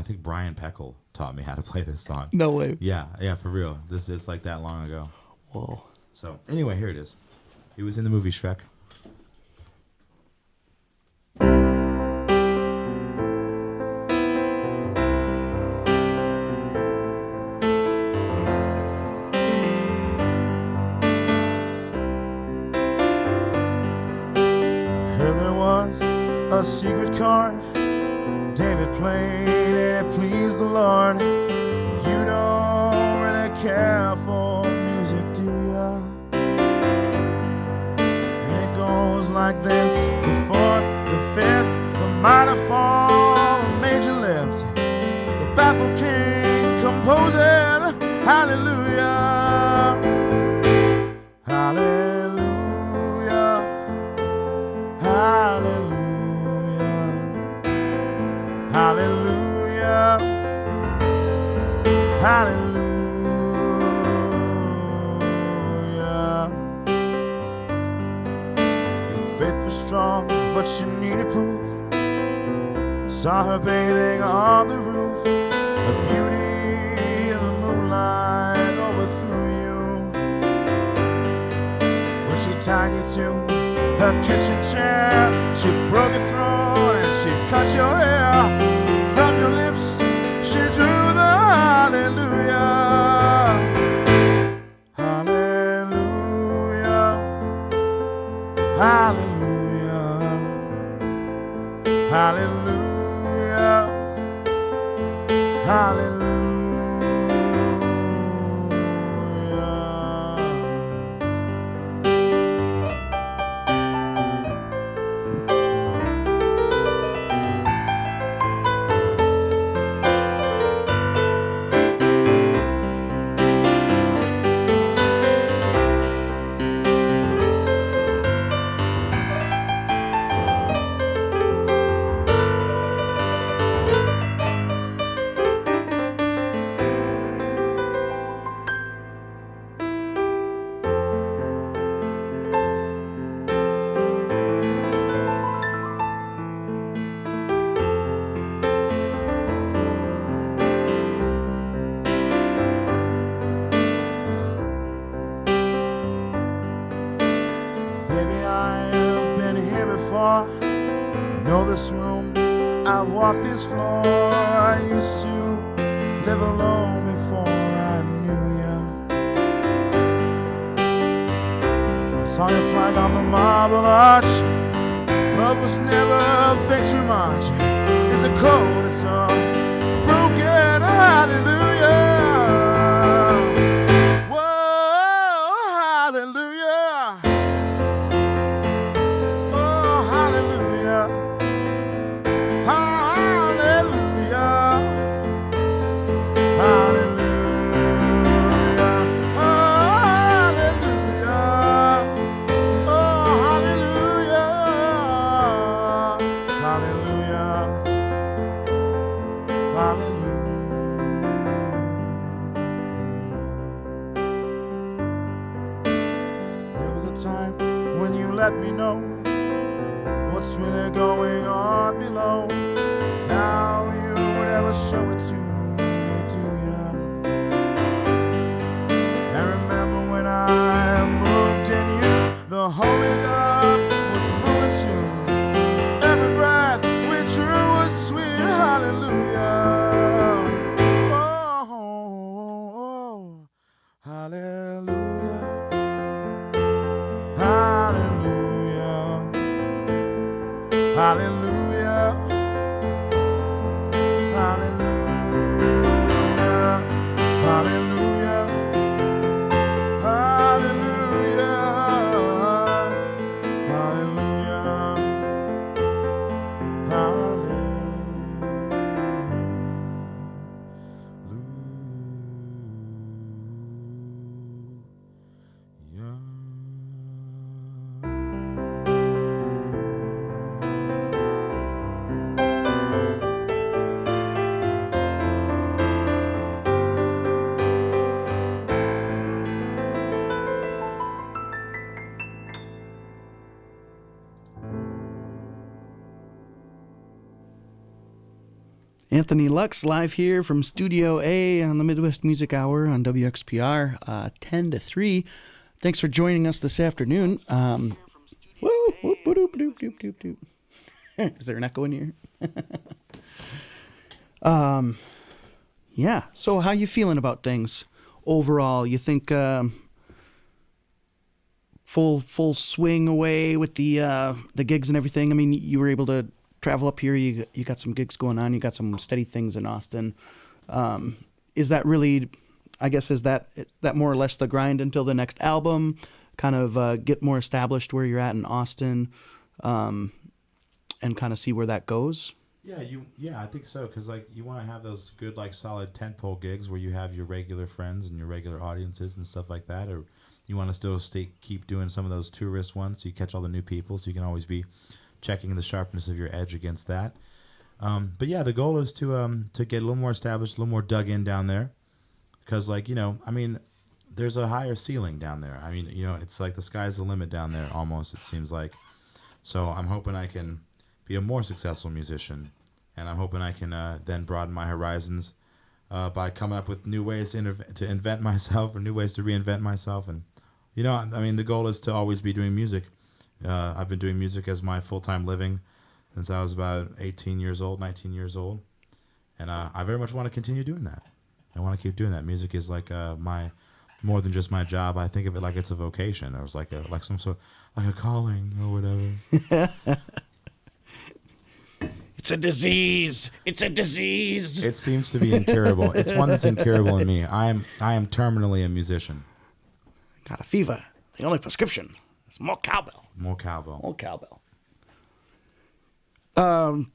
think Brian Peckle taught me how to play this song. No way. Yeah, for real. It's like that long ago. Whoa. So anyway, here it is. It was in the movie Shrek. A secret chord David played and it pleased the Lord. You don't really care for music, do ya? And it goes like this: the fourth, the fifth, the minor fall, the major lift, the baffled king composing hallelujah, hallelujah, hallelujah. Hallelujah. Your faith was strong, but she needed proof. Saw her bathing on the roof. The beauty of the moonlight overthrew you. When she tied you to her kitchen chair, she broke your throat and she cut your hair. From your lips she drew the hallelujah. Hallelujah. Hallelujah. Hallelujah. Hallelujah. Baby, I've been here before. Know this room, I've walked this floor. I used to live alone before I knew ya. I saw your flag on the marble arch. Love was never a victory march. It's a code, it's a broken hallelujah. Whoa, hallelujah. Oh, hallelujah. Hallelujah. Hallelujah. Hallelujah. Oh, hallelujah. Hallelujah. Hallelujah. There was a time when you let me know what's really going on below. Now you would never show it to me, do ya? And remember when I moved in you, the holy dove was moving too. Every breath we drew was sweet, hallelujah. Oh, hallelujah. Hallelujah. Hallelujah. Hallelujah. Hallelujah. Hallelujah. Anthony Lux live here from Studio A on the Midwest Music Hour on WXPR, 10 to 3. Thanks for joining us this afternoon. Whoop, whoop, doop, doop, doop, doop, doop. Is there an echo in here? Yeah, so how you feeling about things overall? You think full swing away with the gigs and everything? I mean, you were able to travel up here. You got some gigs going on. You got some steady things in Austin. Is that really, I guess, is that more or less the grind until the next album? Kind of get more established where you're at in Austin, and kind of see where that goes. Yeah, I think so, because like you want to have those good, like, solid tentpole gigs where you have your regular friends and your regular audiences and stuff like that, or you want to still keep doing some of those tourist ones so you catch all the new people, so you can always be checking the sharpness of your edge against that. But yeah, the goal is to get a little more established, a little more dug in down there, because like, I mean, there's a higher ceiling down there. I mean, it's like the sky's the limit down there almost, it seems like. So I'm hoping I can be a more successful musician, and I'm hoping I can then broaden my horizons by coming up with new ways to invent myself, or new ways to reinvent myself. And I mean, the goal is to always be doing music. I've been doing music as my full-time living since I was about 19 years old, and I very much want to continue doing that. I want to keep doing that. Music is like my more than just my job. I think of it like it's a vocation, or it's like some sort, like a calling or whatever. It's a disease. It's a disease. It seems to be incurable. It's one that's incurable in me. I am terminally a musician. Got a fever. The only prescription is more cowbell. More cowbell. More cowbell.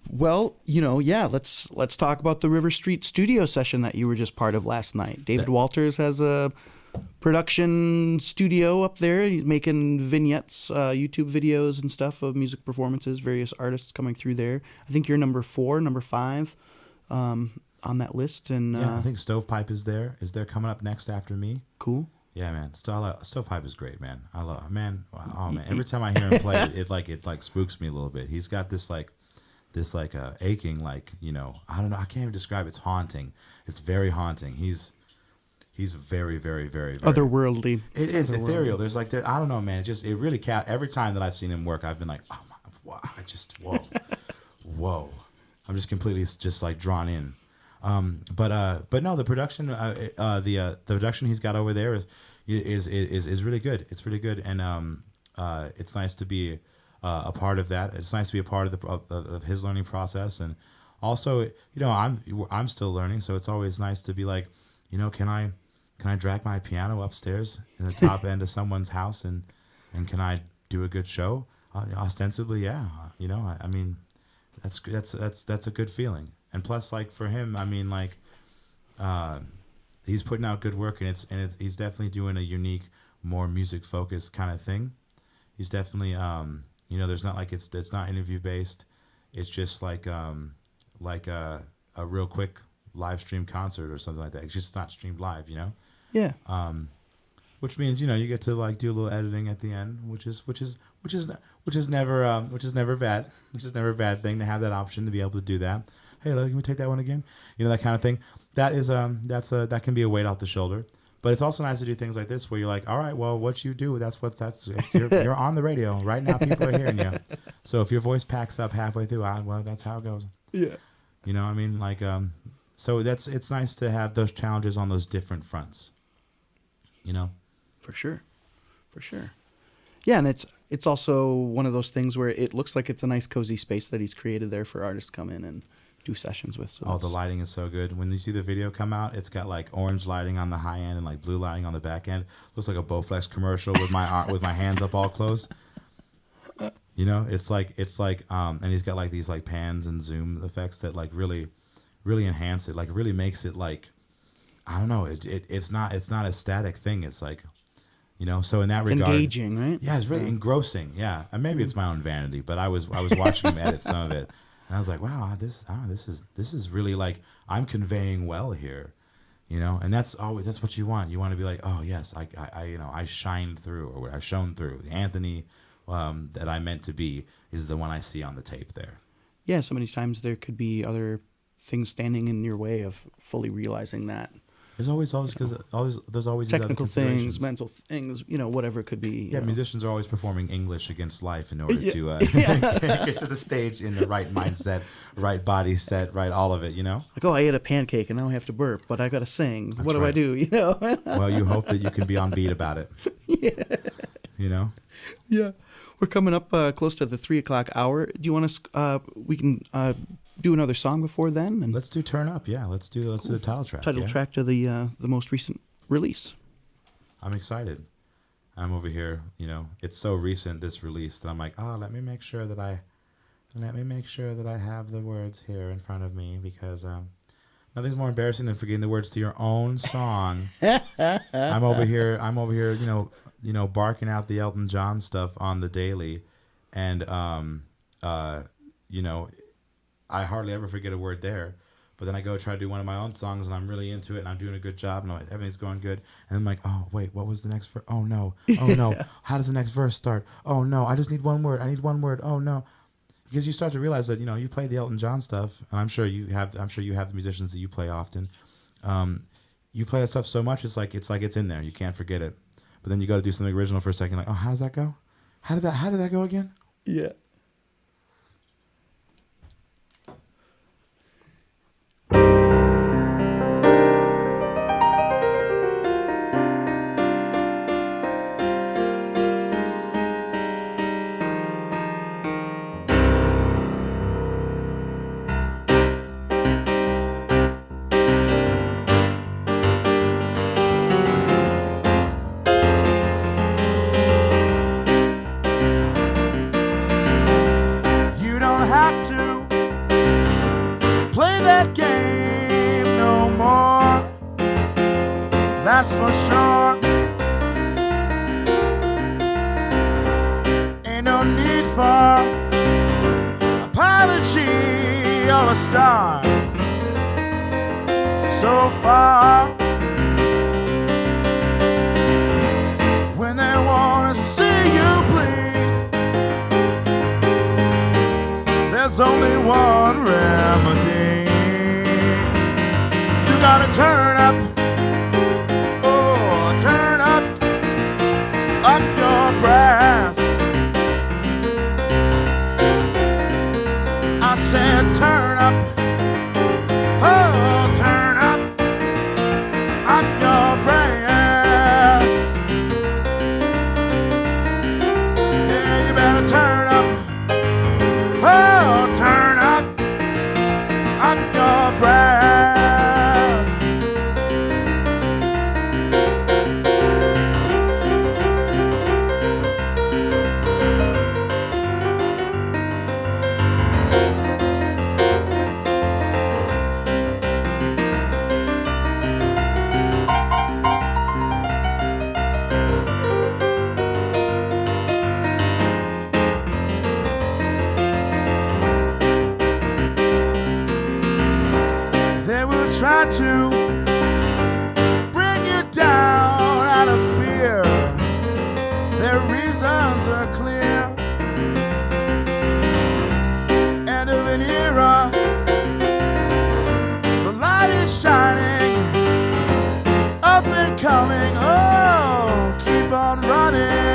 Well, yeah. Let's talk about the River Street studio session that you were just part of last night. David Walters has a production studio up there. He's making vignettes, YouTube videos and stuff of music performances, various artists coming through there. I think you're number 5 on that list. And yeah, I think Stovepipe is there. Is there coming up next after me? Cool. Yeah, man. Stovepipe is great, man. I love, man. Oh man. Every time I hear him play, it spooks me a little bit. He's got this aching, I don't know. I can't even describe it. It's haunting. It's very haunting. He's very, very, very, very otherworldly. It is ethereal. There's I don't know, man. It really every time that I've seen him work, I've been like, oh my, wow, whoa. I'm just completely just like drawn in. But no, the production, the production he's got over there is really good. It's really good, and it's nice to be a part of that. It's nice to be a part of his learning process, and also, I'm still learning, so it's always nice to be like, can I drag my piano upstairs in the top end of someone's house and can I do a good show? Ostensibly, yeah. I mean, that's a good feeling. And plus, like for him, I mean, like, he's putting out good work, and he's definitely doing a unique, more music focused kind of thing. He's definitely, there's not like it's not interview based. It's just like a real quick live stream concert or something like that. It's just not streamed live, Yeah. Which means you get to like do a little editing at the end, which is never bad. Which is never a bad thing to have that option to be able to do that. Hey, can we take that one again? That kind of thing. That is that can be a weight off the shoulder. But it's also nice to do things like this where you're like, all right, well, what you do, you're on the radio right now. People are hearing you. So if your voice packs up halfway through, well, that's how it goes. Yeah. I mean, like, so it's nice to have those challenges on those different fronts. For sure. Yeah, and it's also one of those things where it looks like it's a nice cozy space that he's created there for artists to come in and do sessions with. So the lighting is so good. When you see the video come out, it's got like orange lighting on the high end and like blue lighting on the back end. Looks like a Bowflex commercial with my hands up all close. It's like and he's got like these like pans and zoom effects that like really, really enhance it. Like really makes it like, I don't know. It's not a static thing. It's like, so in that regard, engaging, right? Yeah, it's really engrossing. Yeah, and maybe it's my own vanity, but I was watching him edit some of it, and I was like, wow, this is really like I'm conveying well here, and that's what you want. You want to be like, oh yes, I shined through, or I shone through. The Anthony that I meant to be is the one I see on the tape there. Yeah, so many times there could be other things standing in your way of fully realizing that. There's always there's always technical things, mental things, whatever it could be. Yeah, musicians are always performing English against life in order to get to the stage in the right mindset, right body set, right all of it. Like, oh, I ate a pancake and now I have to burp, but I got to sing. That's what right. do I do? Well, you hope that you can be on beat about it. Yeah. Yeah. We're coming up close to the 3:00 hour. Do you want us? We can do another song before then. And let's do "Turn Up." Yeah, let's do the title track. Track to the most recent release. I'm excited. I'm over here. It's so recent, this release, that I'm like, oh, let me make sure that I have the words here in front of me, because nothing's more embarrassing than forgetting the words to your own song. I'm over here. Barking out the Elton John stuff on the daily, and I hardly ever forget a word there. But then I go try to do one of my own songs, and I'm really into it, and I'm doing a good job, and everything's going good. And I'm like, oh, wait, what was the next verse? Oh, no. Oh, no. How does the next verse start? Oh, no. I just need one word. I need one word. Oh, no. Because you start to realize that, you play the Elton John stuff, and I'm sure you have the musicians that you play often. You play that stuff so much, it's like it's in there. You can't forget it. But then you got to do something original for a second, like, oh, how does that go? How did that go again? Yeah. You don't have to play that game no more. That's for sure. Ain't no need for apology or a star. So far, when they wanna see you bleed, there's only one remedy. You gotta turn up, oh, turn up your brass. I said turn up, oh, turn up your brass. Yeah, you better turn up, oh, turn up your brass. They will try to bring you down out of fear. Their reasons are clear. End of an era. The light is shining, up and coming. Oh, keep on running.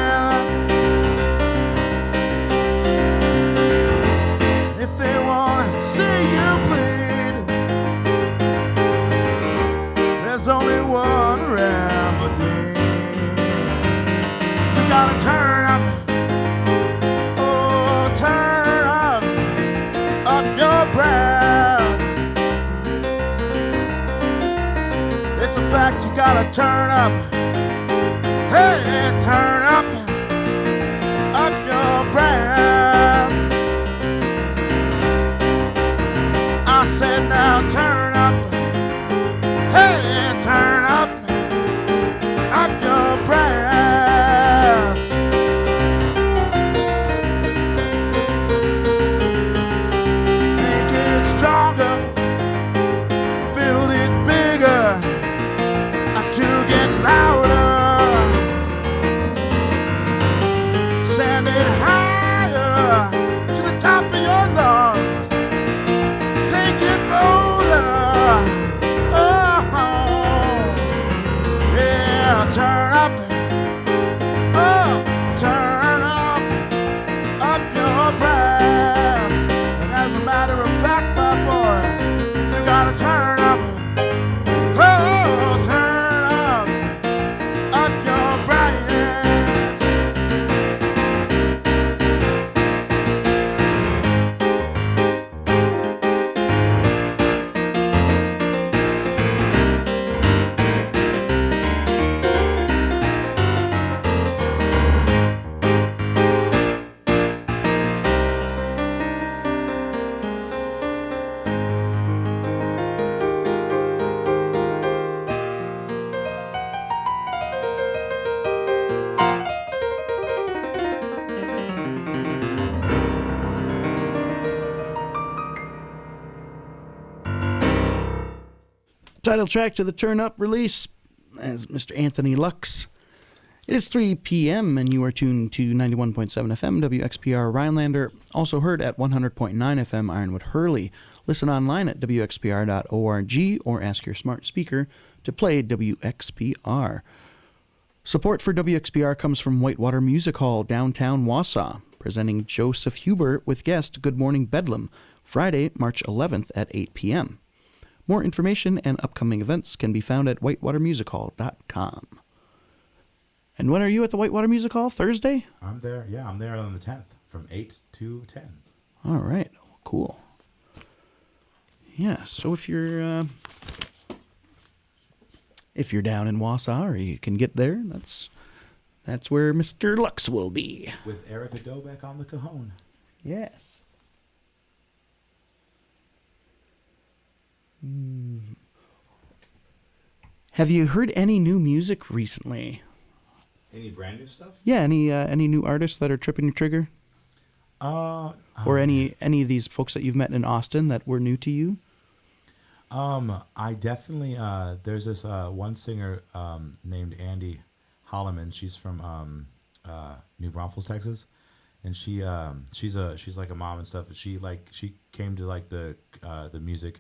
If they want to see you bleed, there's only one remedy. You gotta turn up, oh, turn up your brass. It's a fact, you gotta turn up, hey, turn up your brass. I said now turn up, hey, turn up your brass. Make it stronger, build it bigger, to get louder. Send it higher to the top of your lungs. Take it bolder. Yeah, turn up, oh, turn up your brass. And as a matter of fact, my boy, you gotta turn up, oh, turn up your brass. Title track to the Turn Up release as Mr. Anthony Lux. It is 3 p.m. and you are tuned to 91.7 FM WXPR Rhinelander, also heard at 100.9 FM Ironwood Hurley. Listen online at wxpr.org or ask your smart speaker to play WXPR. Support for WXPR comes from Whitewater Music Hall, downtown Wausau, presenting Joseph Huber with guest Good Morning Bedlam, Friday, March 11th at 8 p.m. More information and upcoming events can be found at whitewatermusichall.com. And when are you at the Whitewater Music Hall? Thursday? I'm there. Yeah, I'm there on the 10th from 8 to 10. All right. Cool. Yeah, so if you're down in Wausau or you can get there, that's where Mr. Lux will be. With Erica Dobeck on the cajon. Yes. Have you heard any new music recently? Any brand new stuff? Yeah, any new artists that are tripping your trigger? Or any of these folks that you've met in Austin that were new to you? I definitely there's this one singer named Andy Holloman. She's from New Braunfels, Texas, and she's like a mom and stuff. She came to like the music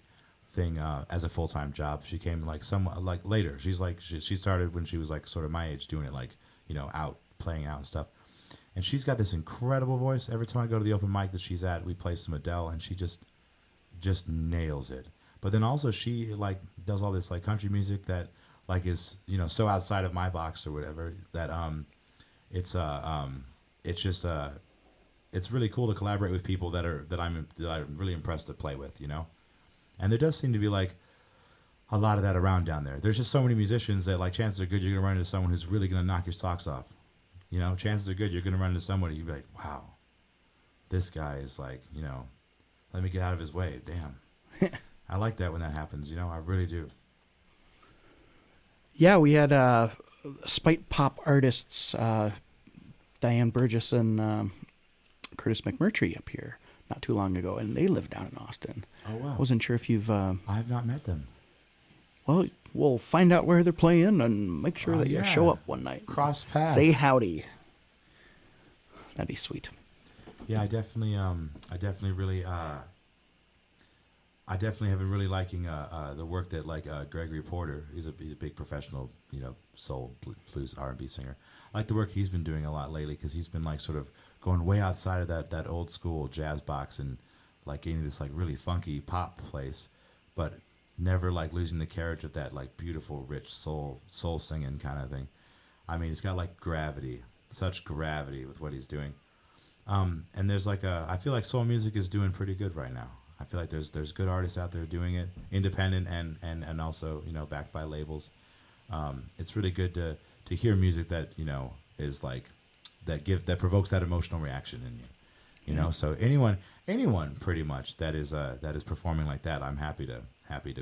thing as a full-time job. She came like somewhat like later. She's like she started when she was like sort of my age, doing it like, you know, out playing out and stuff. And she's got this incredible voice. Every time I go to the open mic that she's at, we play some Adele, and she just nails it. But then also she like does all this like country music that like is, you know, so outside of my box or whatever that it's just it's really cool to collaborate with people that I'm really impressed to play with, you know. And there does seem to be like a lot of that around down there. There's just so many musicians that like chances are good you're gonna run into someone who's really gonna knock your socks off. You know, chances are good you're gonna run into somebody you'd be like, wow, this guy is like, you know, let me get out of his way. Damn. I like that when that happens, you know, I really do. Yeah, we had spite pop artists, Diane Burgess and Curtis McMurtry up here not too long ago, and they live down in Austin. Oh, wow. I wasn't sure if you've... I have not met them. Well, we'll find out where they're playing and make sure that you yeah. show up one night. Cross paths. Say howdy. That'd be sweet. Yeah, I definitely have been really liking the work that like Gregory Porter. He's a big professional, you know, soul blues R&B singer. I like the work he's been doing a lot lately because he's been like sort of going way outside of that old school jazz box and like getting this like really funky pop place, but never like losing the carriage of that like beautiful rich soul singing kind of thing. I mean, it's got like gravity, such gravity with what he's doing. And there's like I feel like soul music is doing pretty good right now. I feel like there's good artists out there doing it, independent and also, you know, backed by labels. It's really good to hear music that, you know, is like that provokes that emotional reaction in you. You know, so anyone pretty much that is performing like that, I'm happy to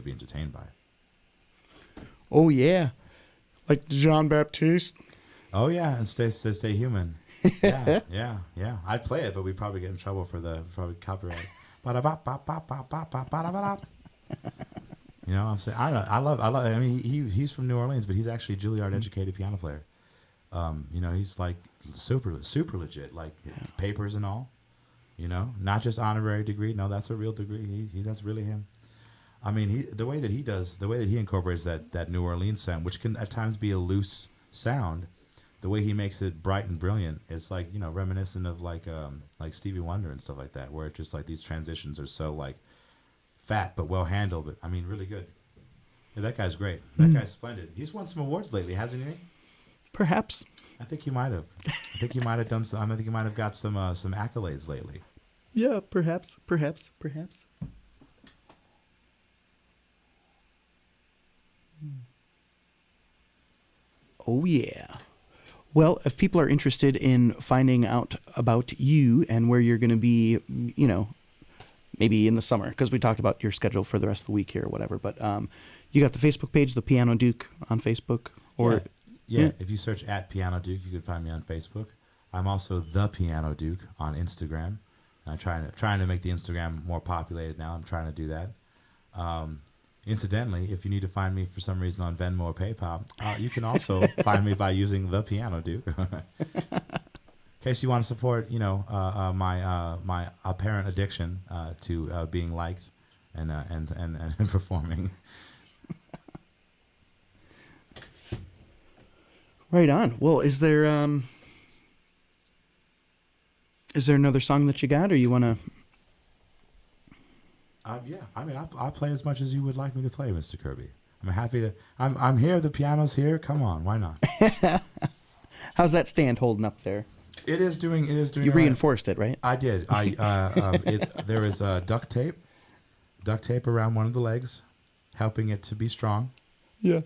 be entertained by. Oh yeah, like Jean Baptiste. Oh yeah, and stay human. Yeah. I'd play it, but we'd probably get in trouble for probably copyright. You know what I'm saying? I love. I mean, he's from New Orleans, but he's actually a Juilliard educated piano player. You know, he's like super legit, like papers and all. You know, not just honorary degree. No, that's a real degree. That's really him. I mean, the way that he incorporates that New Orleans sound, which can at times be a loose sound, the way he makes it bright and brilliant, it's like, you know, reminiscent of like Stevie Wonder and stuff like that, where it's just like these transitions are so like fat but well handled. But I mean, really good. Yeah, that guy's great. That guy's splendid. He's won some awards lately, hasn't he? Perhaps. I think he might have. I think he might have done some. I think he might have got some accolades lately. Yeah, perhaps. Oh yeah. Well, if people are interested in finding out about you and where you're going to be, you know, maybe in the summer, because we talked about your schedule for the rest of the week here or whatever, but you got the Facebook page, The Piano Duke on Facebook? Or yeah. If you search at Piano Duke, you can find me on Facebook. I'm also The Piano Duke on Instagram. I'm trying to make the Instagram more populated now. I'm trying to do that. Incidentally, if you need to find me for some reason on Venmo or PayPal, you can also find me by using the Piano Duke. In case you want to support, my apparent addiction to being liked and performing. Right on. Well, is there another song that you got, or you want to? Yeah, I mean, I'll play as much as you would like me to play, Mr. Kirby. I'm happy to. I'm here. The piano's here. Come on, why not? How's that stand holding up there? It is doing. You all right. reinforced it, right? I did. There is duct tape around one of the legs, helping it to be strong. Yeah.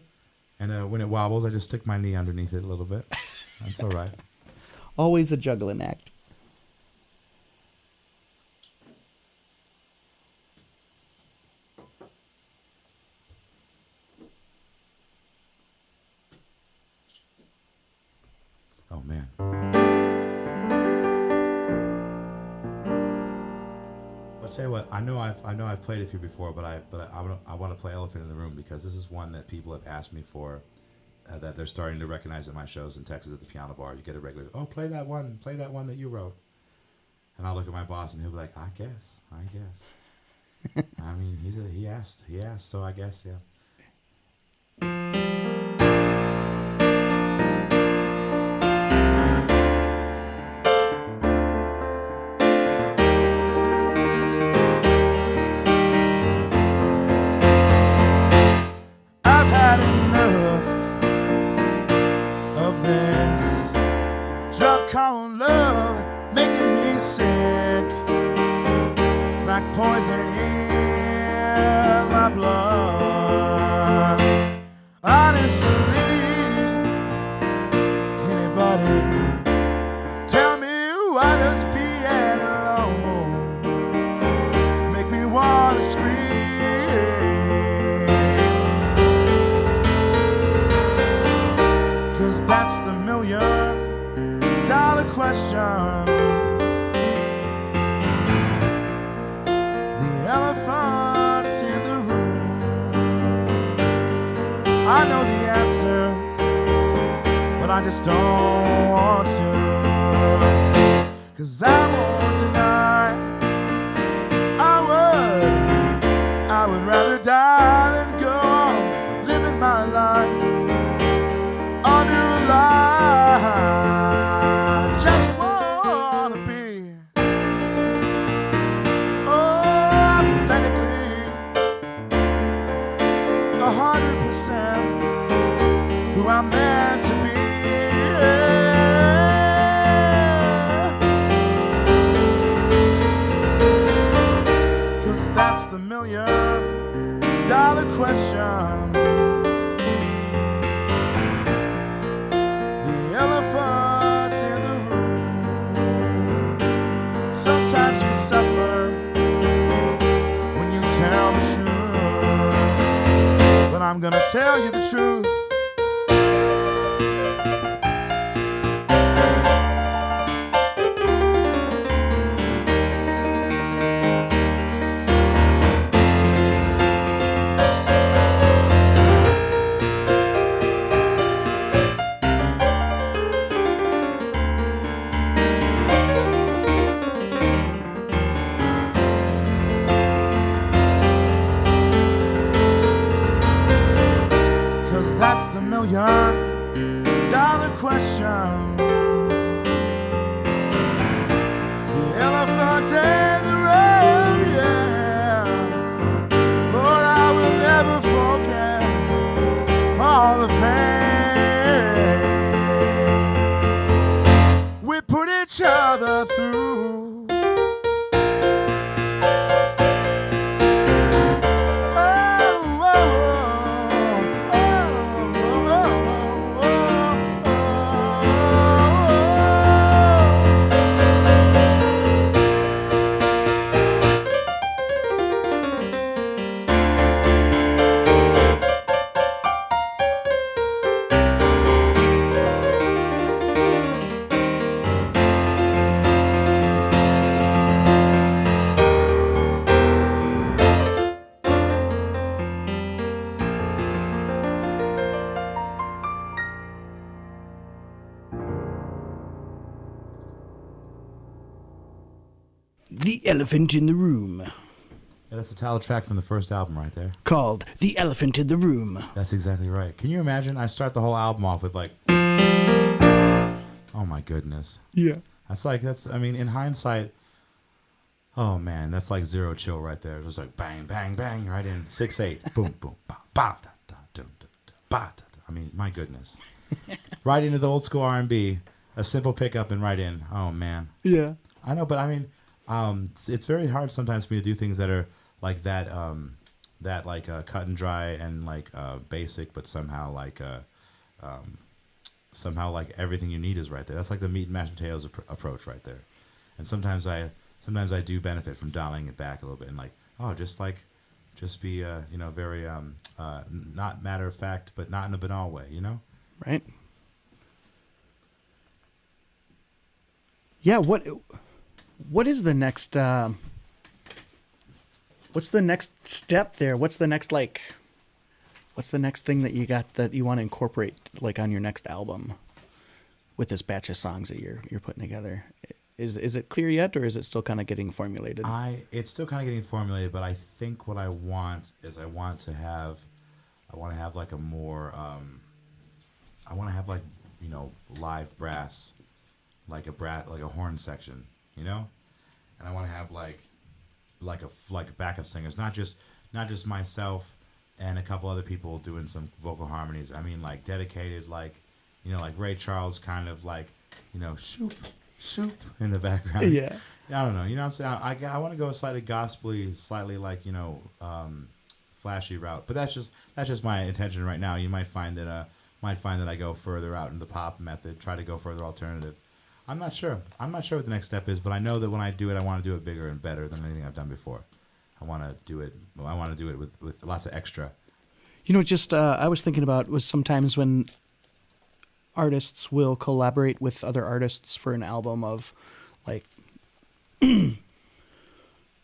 And when it wobbles, I just stick my knee underneath it a little bit. That's all right. Always a juggling act. Oh man. I'll tell you what. I know I've played it for you before, but I want to play Elephant in the Room because this is one that people have asked me for. That they're starting to recognize at my shows in Texas at the piano bar. You get a regular, play that one that you wrote. And I'll look at my boss and he'll be like, I guess. I mean, he asked, so I guess, yeah. I've had enough of this drug called love, making me sick, like poison in my blood. Honestly, anybody tell me why does piano make me wanna scream? That's the $1,000,000 question. The elephant in the room. I know the answers, but I just don't want to. 'Cause I won't deny I would rather die than go on living my life under a lie. Just wanna be authentically 100% who I'm meant to be. 'Cause that's the $1,000,000 question. Sometimes you suffer when you tell the truth, but I'm gonna tell you the truth. That's the $1,000,000 question. The elephant in the room, yeah. Lord, I will never forget all the pain we put each other through. Elephant in the Room, Yeah, that's the title track from the first album right there. called The Elephant in the Room. That's exactly right. Can you imagine? I start the whole album off with like, oh my goodness. Yeah. I mean, in hindsight, oh man, that's like zero chill right there. Just like bang, bang, bang, right in 6/8, boom, boom, ba, ba, da, da, dum, da, da, ba, da, da. I mean, my goodness. Right into the old school R&B, a simple pickup and right in. Oh man. Yeah. I know, but I mean, it's very hard sometimes for me to do things that are like that, cut and dry and like basic, but somehow like everything you need is right there. That's like the meat and mashed potatoes approach right there. And sometimes I do benefit from dialing it back a little bit and like, oh, just be very not matter of fact, but not in a banal way, you know? Right. Yeah. What is the next? What's the next step there? What's the next thing that you got that you want to incorporate like on your next album with this batch of songs that you're putting together? Is it clear yet, or is it still kind of getting formulated? It's still kind of getting formulated, but I think what I want is I want to have like a more I want to have like, you know, live brass, like a horn section, you know, and I want to have like backup singers, not just myself and a couple other people doing some vocal harmonies. I mean, like dedicated, like, you know, like Ray Charles kind of like, you know, shoop in the background. Yeah. I don't know. You know what I'm saying? I want to go a slightly gospel-y, slightly like, you know, flashy route. But that's just my intention right now. You might find that I go further out in the pop method, try to go further alternative. I'm not sure what the next step is, but I know that when I do it, I want to do it bigger and better than anything I've done before. I want to do it with lots of extra. You know, just I was thinking about was sometimes when artists will collaborate with other artists for an album of like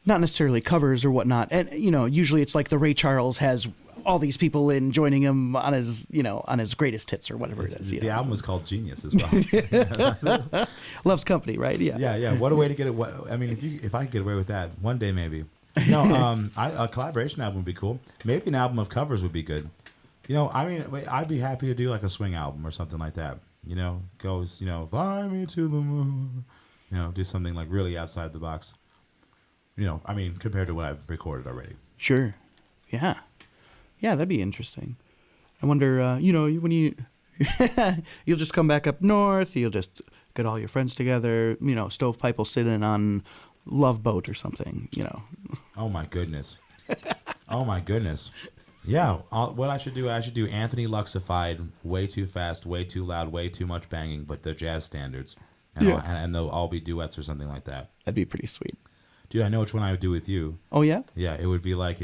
not necessarily covers or whatnot. And, you know, usually it's like the Ray Charles has all these people in joining him on his greatest hits or whatever it is. The album was called Genius as well. Loves Company, right? Yeah. Yeah. What a way to get it. I mean, if I could get away with that one day, maybe. No, a collaboration album would be cool. Maybe an album of covers would be good. You know, I mean, I'd be happy to do like a swing album or something like that. You know, goes, you know, fly me to the moon. You know, do something like really outside the box. You know, I mean, compared to what I've recorded already. Sure. Yeah. Yeah, that'd be interesting. I wonder, you know, when you'll just come back up north, you'll just get all your friends together, you know, Stovepipe will sit in on Love Boat or something, you know. Oh, my goodness. Yeah, what I should do Anthony Luxified, way too fast, way too loud, way too much banging, but they're jazz standards. And, Yeah. and they'll all be duets or something like that. That'd be pretty sweet. Dude, I know which one I would do with you. Oh, yeah? Yeah, it'd be like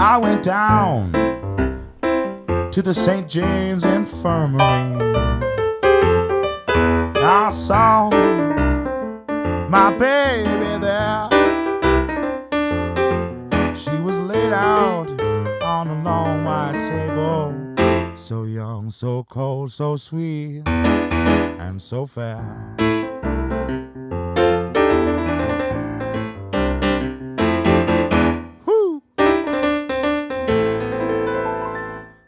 I went down to the St. James Infirmary. I saw my baby there. She was laid out on a long white table. So young, so cold, so sweet, and so fair. Woo!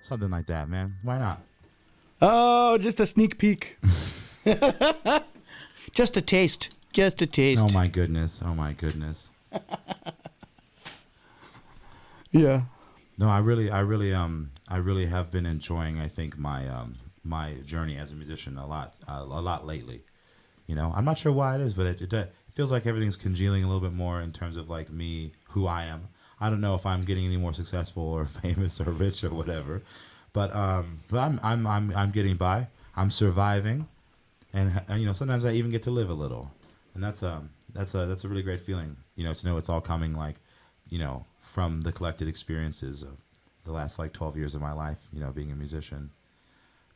Something like that, man. Why not? Oh, just a sneak peek. Just a taste. Just a taste. Oh my goodness. Yeah. No, I really have been enjoying, I think, my journey as a musician a lot lately. You know, I'm not sure why it is, but it feels like everything's congealing a little bit more in terms of like me, who I am. I don't know if I'm getting any more successful or famous or rich or whatever, but I'm getting by. I'm surviving, and you know, sometimes I even get to live a little, and that's a really great feeling. You know, to know it's all coming like, you know, from the collected experiences of the last like 12 years of my life, you know, being a musician.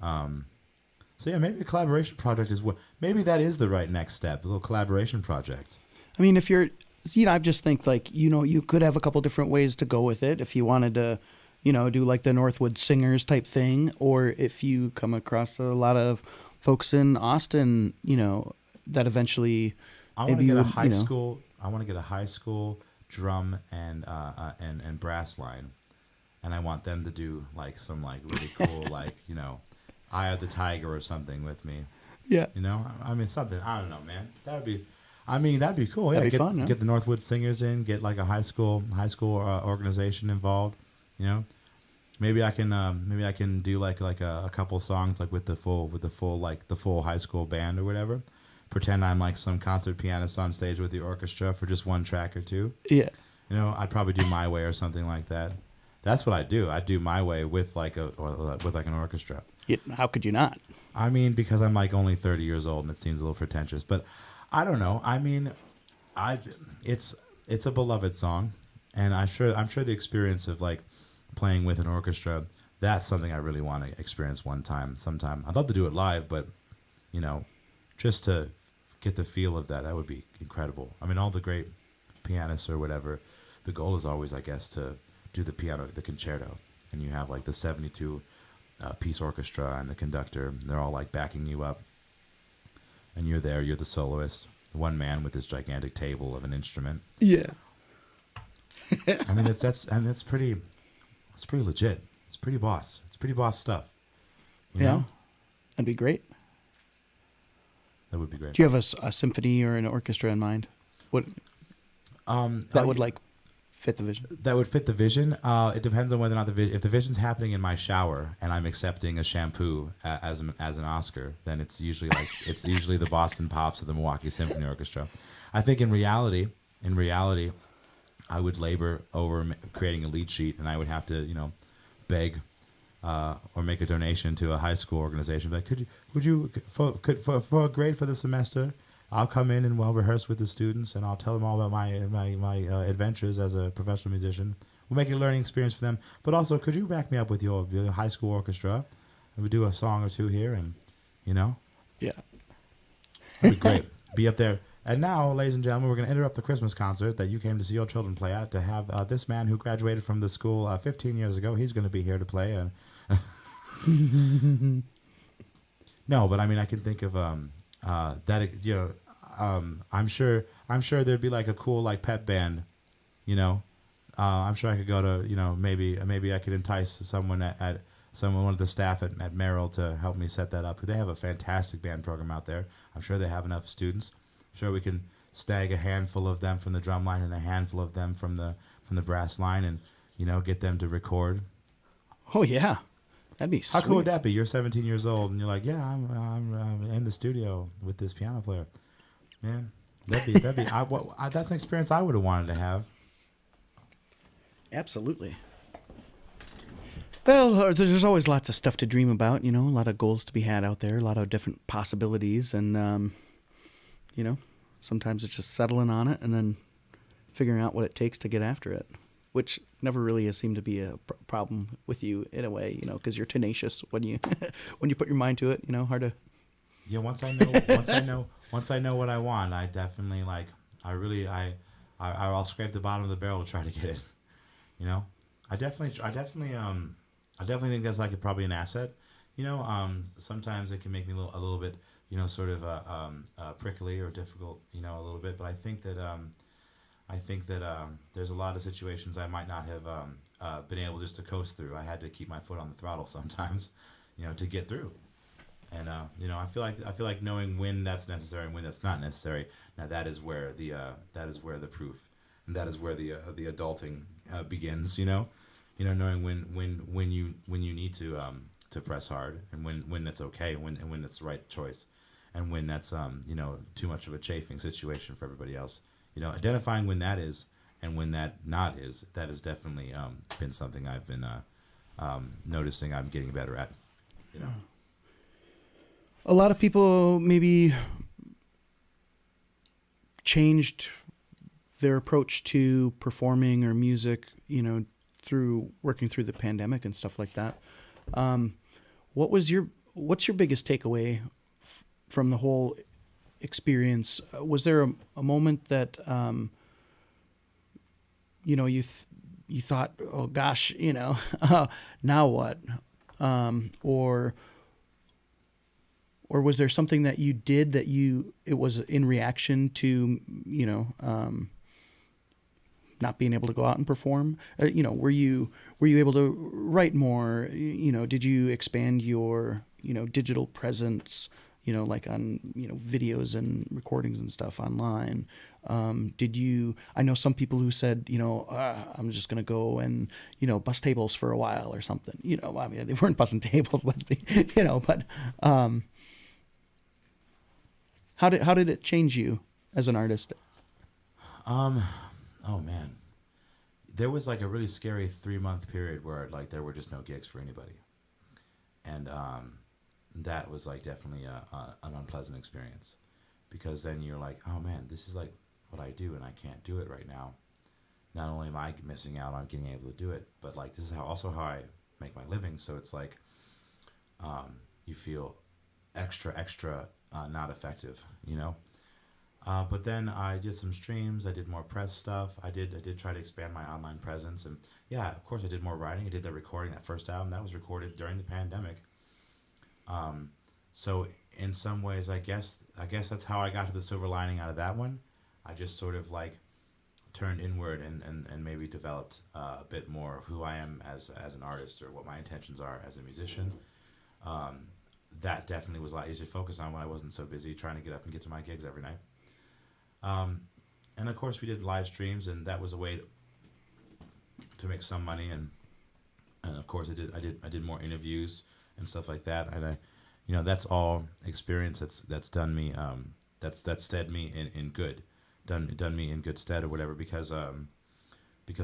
So yeah, maybe a collaboration project is maybe that is the right next step, a little collaboration project. I mean, if you're, you know, I just think like, you know, you could have a couple different ways to go with it. If you wanted to, do like the Northwood Singers type thing, or if you come across a lot of folks in Austin, that eventually I want to maybe get you a would, high school. I want to get a high school drum and brass line, and I want them to do like some like really cool like Eye of the Tiger or something with me. Yeah. I mean something. I don't know, man. That'd be cool. Yeah, That'd be fun, yeah. Get the Northwood Singers in. Get like a high school organization involved. Maybe I can do like a couple songs like with the full high school band or whatever. Pretend I'm like some concert pianist on stage with the orchestra for just one track or two. Yeah. I'd probably do My Way or something like that. That's what I do. I do My Way with like an orchestra. Yeah, how could you not? I mean, because I'm like only 30 years old and it seems a little pretentious, but I don't know. I mean, it's a beloved song, and I'm sure the experience of like playing with an orchestra, that's something I really want to experience sometime. I'd love to do it live, but just to get the feel of that would be incredible. I mean, all the great pianists or whatever, the goal is always, I guess, to do the concerto, and you have like the 72 piece orchestra and the conductor, and they're all like backing you up, and you're the soloist, one man with this gigantic table of an instrument. Yeah. I mean, it's pretty legit. It's pretty boss. It's pretty boss stuff. You know? That'd be great. That would be great. Do you have a symphony or an orchestra in mind? What that would like fit the vision? That would fit the vision. It depends on whether or not if the vision's happening in my shower and I'm accepting a shampoo as an Oscar, then it's usually the Boston Pops or the Milwaukee Symphony Orchestra. I think in reality, I would labor over creating a lead sheet, and I would have to beg or make a donation to a high school organization. Like, would you for a grade for the semester, I'll come in and rehearse with the students, and I'll tell them all about my adventures as a professional musician. We'll make it a learning experience for them. But also, could you back me up with your high school orchestra? And we do a song or two here, and Yeah. it'd be great. Be up there. And now, ladies and gentlemen, we're going to interrupt the Christmas concert that you came to see your children play at to have this man who graduated from the school 15 years ago. He's going to be here to play. And no, but I mean, I can think of that. I'm sure there'd be like a cool like pep band. I'm sure I could go to maybe I could entice someone at one of the staff at Merrill to help me set that up. They have a fantastic band program out there. I'm sure they have enough students. Sure, we can stag a handful of them from the drum line and a handful of them from the brass line, and get them to record. Oh yeah, that'd be sweet. How cool would that be? You're 17 years old, and you're like, yeah, I'm in the studio with this piano player. Man, that'd be that's an experience I would have wanted to have. Absolutely. Well, there's always lots of stuff to dream about. A lot of goals to be had out there, a lot of different possibilities, and sometimes it's just settling on it and then figuring out what it takes to get after it, which never really has seemed to be a problem with you in a way, because you're tenacious when you when you put your mind to it. Hard to. Yeah, once I know what I want, I definitely I'll scrape the bottom of the barrel to try to get it. I definitely think that's like probably an asset. Sometimes it can make me a little bit. Sort of prickly or difficult, a little bit. But I think that there's a lot of situations I might not have been able just to coast through. I had to keep my foot on the throttle sometimes, to get through. And I feel like knowing when that's necessary and when that's not necessary. Now that is where the proof, and that is where the adulting begins. Knowing when you need to press hard, and when that's okay, and when that's the right choice, and when that's too much of a chafing situation for everybody else. Identifying when that is and when that not is, that has definitely been something I've been noticing I'm getting better at. A lot of people maybe changed their approach to performing or music, through working through the pandemic and stuff like that. What's your biggest takeaway from the whole experience? Was there a moment that you you thought, oh gosh, now what? Or was there something that you did that it was in reaction to, not being able to go out and perform? Were you able to write more? Did you expand your, digital presence, like on, videos and recordings and stuff online? I know some people who said, I'm just going to go and, bus tables for a while or something, they weren't bussing tables, let's be, but, how did it change you as an artist? Oh man, there was like a really scary 3-month period where like there were just no gigs for anybody, and that was like definitely an unpleasant experience, because then you're like, oh man, this is like what I do and I can't do it right now. Not only am I missing out on getting able to do it, but like this is also how I make my living. So it's like you feel extra not effective, but then I did some streams. I did more press stuff. I did try to expand my online presence, and yeah, of course I did more writing. I did the recording. That first album that was recorded during the pandemic. So in some ways, I guess that's how I got to the silver lining out of that one. I just sort of like turned inward and maybe developed a bit more of who I am as an artist, or what my intentions are as a musician. That definitely was a lot easier to focus on when I wasn't so busy trying to get up and get to my gigs every night. And of course we did live streams, and that was a way to make some money. And of course I did more interviews and stuff like that. And that's all experience that's done me, that's stead me in good, done me in good stead or whatever, because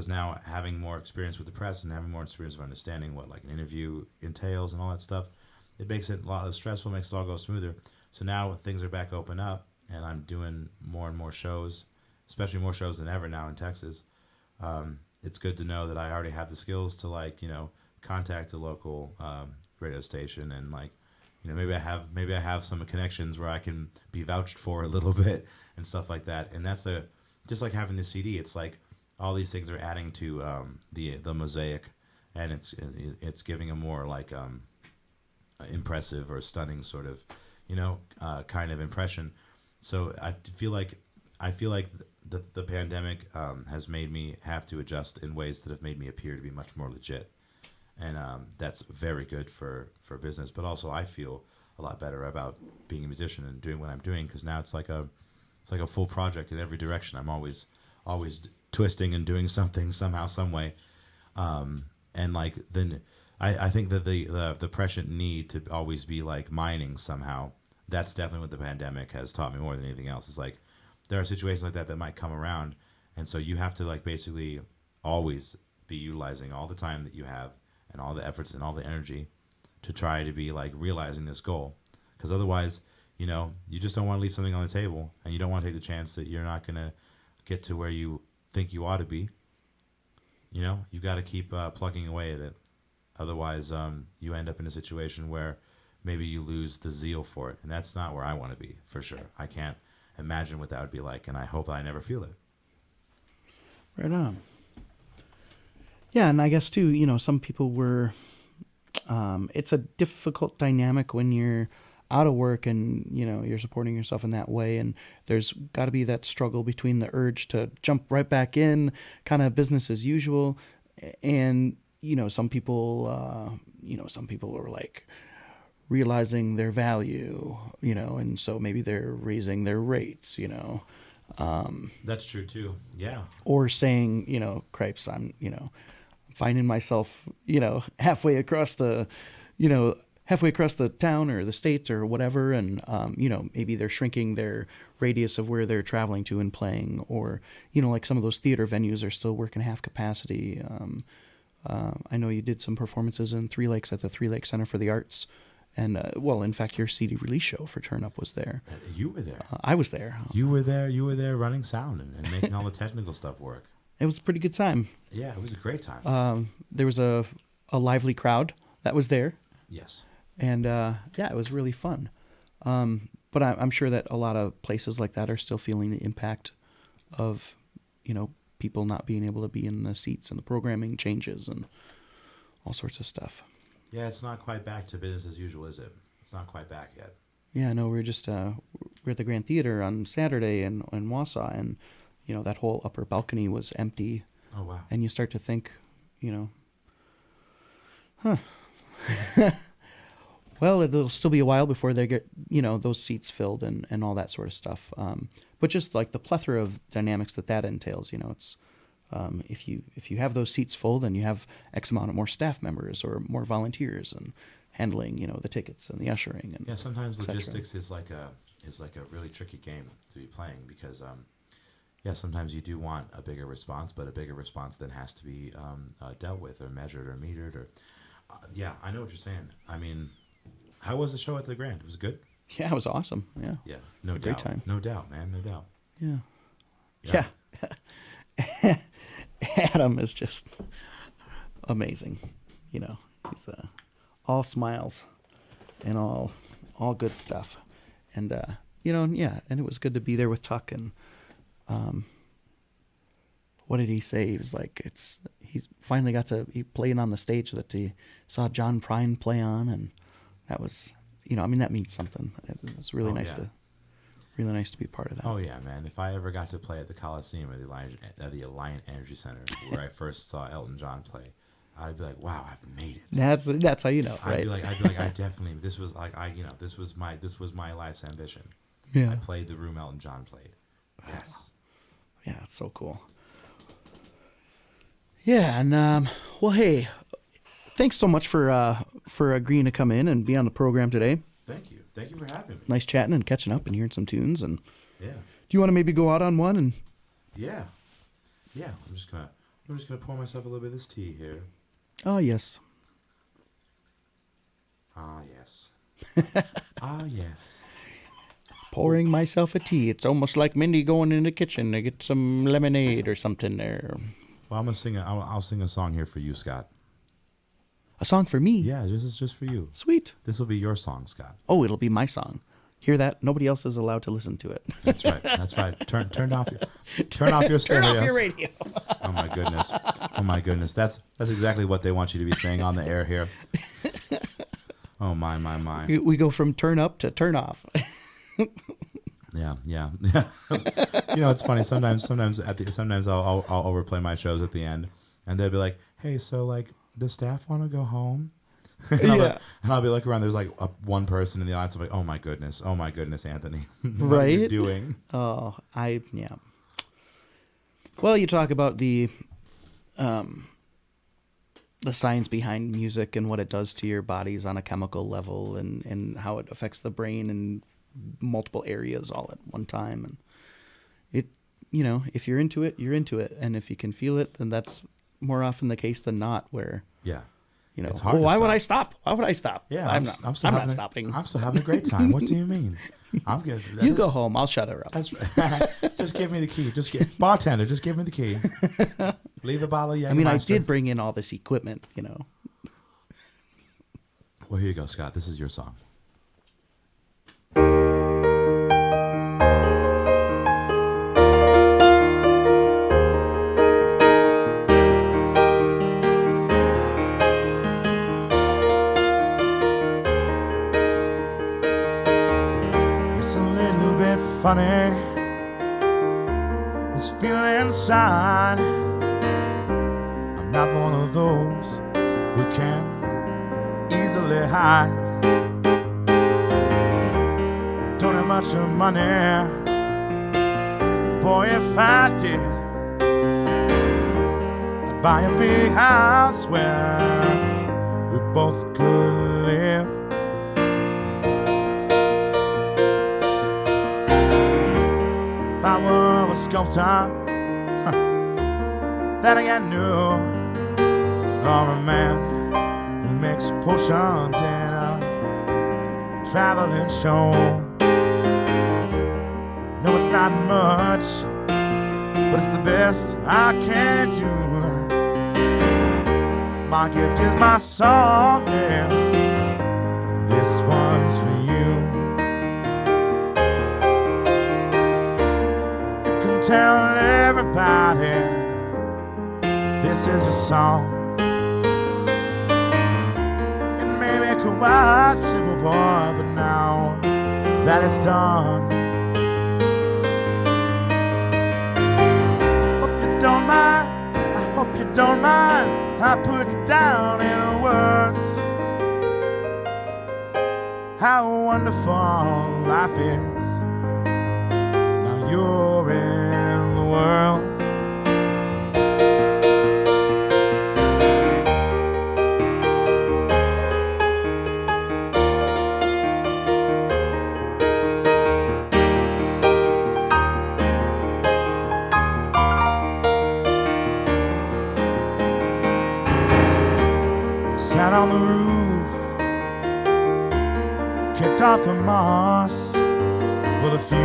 now having more experience with the press and having more experience of understanding what like an interview entails and all that stuff, it makes it a lot less stressful, makes it all go smoother. So now things are back open up, and I'm doing more and more shows, especially more shows than ever now in Texas. It's good to know that I already have the skills to like, contact the local radio station, and like, maybe I have some connections where I can be vouched for a little bit and stuff like that. And that's just like having the CD. It's like all these things are adding to the mosaic, and it's giving a more like impressive or stunning sort of, kind of impression. So I feel like the pandemic has made me have to adjust in ways that have made me appear to be much more legit, and that's very good for business. But also I feel a lot better about being a musician and doing what I'm doing, because now it's like a full project in every direction. I'm always twisting and doing something somehow, some way, and like then. I think that the prescient need to always be like mining somehow, that's definitely what the pandemic has taught me more than anything else. It's like there are situations like that might come around, and so you have to like basically always be utilizing all the time that you have and all the efforts and all the energy to try to be like realizing this goal, because otherwise, you just don't want to leave something on the table, and you don't want to take the chance that you're not going to get to where you think you ought to be. You got to keep plugging away at it. Otherwise, you end up in a situation where maybe you lose the zeal for it, and that's not where I want to be, for sure. I can't imagine what that would be like, and I hope I never feel it. Right on. Yeah, and I guess too, some people were. It's a difficult dynamic when you're out of work and you're supporting yourself in that way, and there's got to be that struggle between the urge to jump right back in, kind of business as usual, and some people are like realizing their value, and so maybe they're raising their rates, That's true too. Yeah. Or saying, cripes, I'm finding myself, halfway across the town or the state or whatever. And, maybe they're shrinking their radius of where they're traveling to and playing, or, like some of those theater venues are still working half capacity. I know you did some performances in Three Lakes at the Three Lakes Center for the Arts. And, in fact, your CD release show for Turn Up was there. You were there. I was there. You were there running sound and making all the technical stuff work. It was a pretty good time. Yeah, it was a great time. There was a lively crowd that was there. Yes. And, it was really fun. But I'm sure that a lot of places like that are still feeling the impact of, people not being able to be in the seats and the programming changes and all sorts of stuff. Yeah, it's not quite back to business as usual, is it? It's not quite back yet. Yeah, no, we're just we're at the Grand Theater on Saturday in Wausau, and that whole upper balcony was empty. Oh wow! And you start to think, well, it'll still be a while before they get those seats filled and all that sort of stuff. But just like the plethora of dynamics that entails, it's if you have those seats full, then you have X amount of more staff members or more volunteers and handling the tickets and the ushering and yeah. Sometimes et cetera. logistics is like a really tricky game to be playing because sometimes you do want a bigger response, but a bigger response then has to be dealt with or measured or metered or I know what you're saying. I mean, how was the show at the Grand? Was it good? Yeah, it was awesome. Yeah. Yeah, no Great doubt. time. No doubt, man. No doubt. Yeah. Adam is just amazing. He's all smiles and all good stuff. And and it was good to be there with Tuck and what did he say? He was like he's finally got to he played on the stage that he saw John Prine play on, and that was that means something. It was really nice to be part of that. Oh yeah, man! If I ever got to play at the Coliseum or the Alliant Energy Center, where I first saw Elton John play, I'd be like, "Wow, I've made it." That's how you know, right? I'd be like, I definitely. This was like, this was my life's ambition. Yeah. I played the room Elton John played. Yes. Yeah, it's so cool. Yeah, and well, hey, thanks so much for agreeing to come in and be on the program today. Thank you for having me. Nice chatting and catching up and hearing some tunes. And Yeah. do you want to maybe go out on one? And Yeah. I'm just gonna pour myself a little bit of this tea here. oh yes, Ah yes. Ah yes. pouring myself a tea. It's almost like Mindy going in the kitchen to get some lemonade or something there. Well, I'm gonna sing. I'll sing a song here for you, Scott. A song for me. Yeah, this is just for you. Sweet. This will be your song, Scott. Oh, it'll be my song. Hear that? Nobody else is allowed to listen to it. That's right. Turn off your stereos. Turn off your radio. Oh my goodness. That's exactly what they want you to be saying on the air here. Oh my. We go from turn up to turn off. Yeah. It's funny. Sometimes I'll overplay my shows at the end, and they'll be like, "Hey, so like, does staff want to go home?" And I'll be looking around. There's like one person in the audience. I'm like, "Oh my goodness, Anthony, what are you doing?" Oh, yeah. Well, you talk about the science behind music and what it does to your bodies on a chemical level, and how it affects the brain in multiple areas all at one time. And it, if you're into it, you're into it, and if you can feel it, then that's more often the case than not. Where it's hard. Why would I stop? Why would I stop? Yeah, I'm not stopping. I'm still having a great time. What do you mean? I'm good. You go home. I'll shut her up. That's right. Just give me the key. Bartender, just give me the key. Leave a bottle of Jägermeister. I mean, I did bring in all this equipment, Well, here you go, Scott. This is your song. It's a little bit funny, this feeling inside. I'm not one of those who can easily hide. Don't have much of money, boy, if I did, I'd buy a big house where we both could live. If I were a sculptor, then I knew, or a man who makes potions in a traveling show. No, it's not much, but it's the best I can do. My gift is my song, and this one's for you. Tell everybody This is a song. It may be quite simple, boy, but now that it's done, I hope you don't mind. I hope you don't mind. I put it down in words how wonderful life is. Now you're in the world. Sat on the roof, kicked off the moss. Well, a few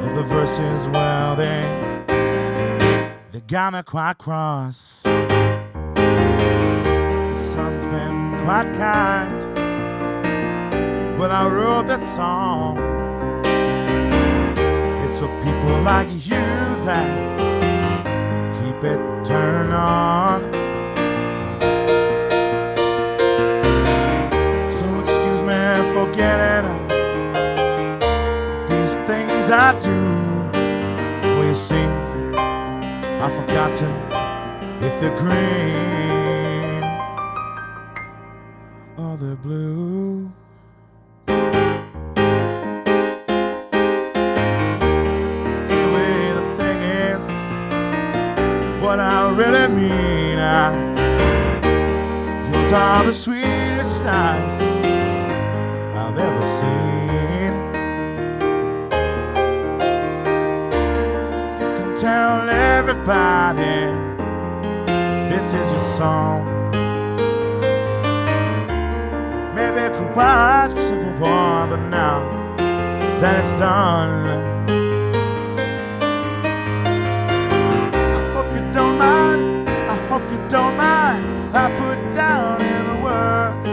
of the verses, well, they got me quite cross. The sun's been quite kind when I wrote that song. It's for people like you that keep it turned on. Forgetting these things I do. Well, you see, I've forgotten if they're green or they're blue. Anyway, the thing is, what I really mean, yours are the sweetest eyes I've ever seen. You can tell everybody this is your song. Maybe quite simple, boy, but now that it's done, I hope you don't mind. I hope you don't mind. I put down in the words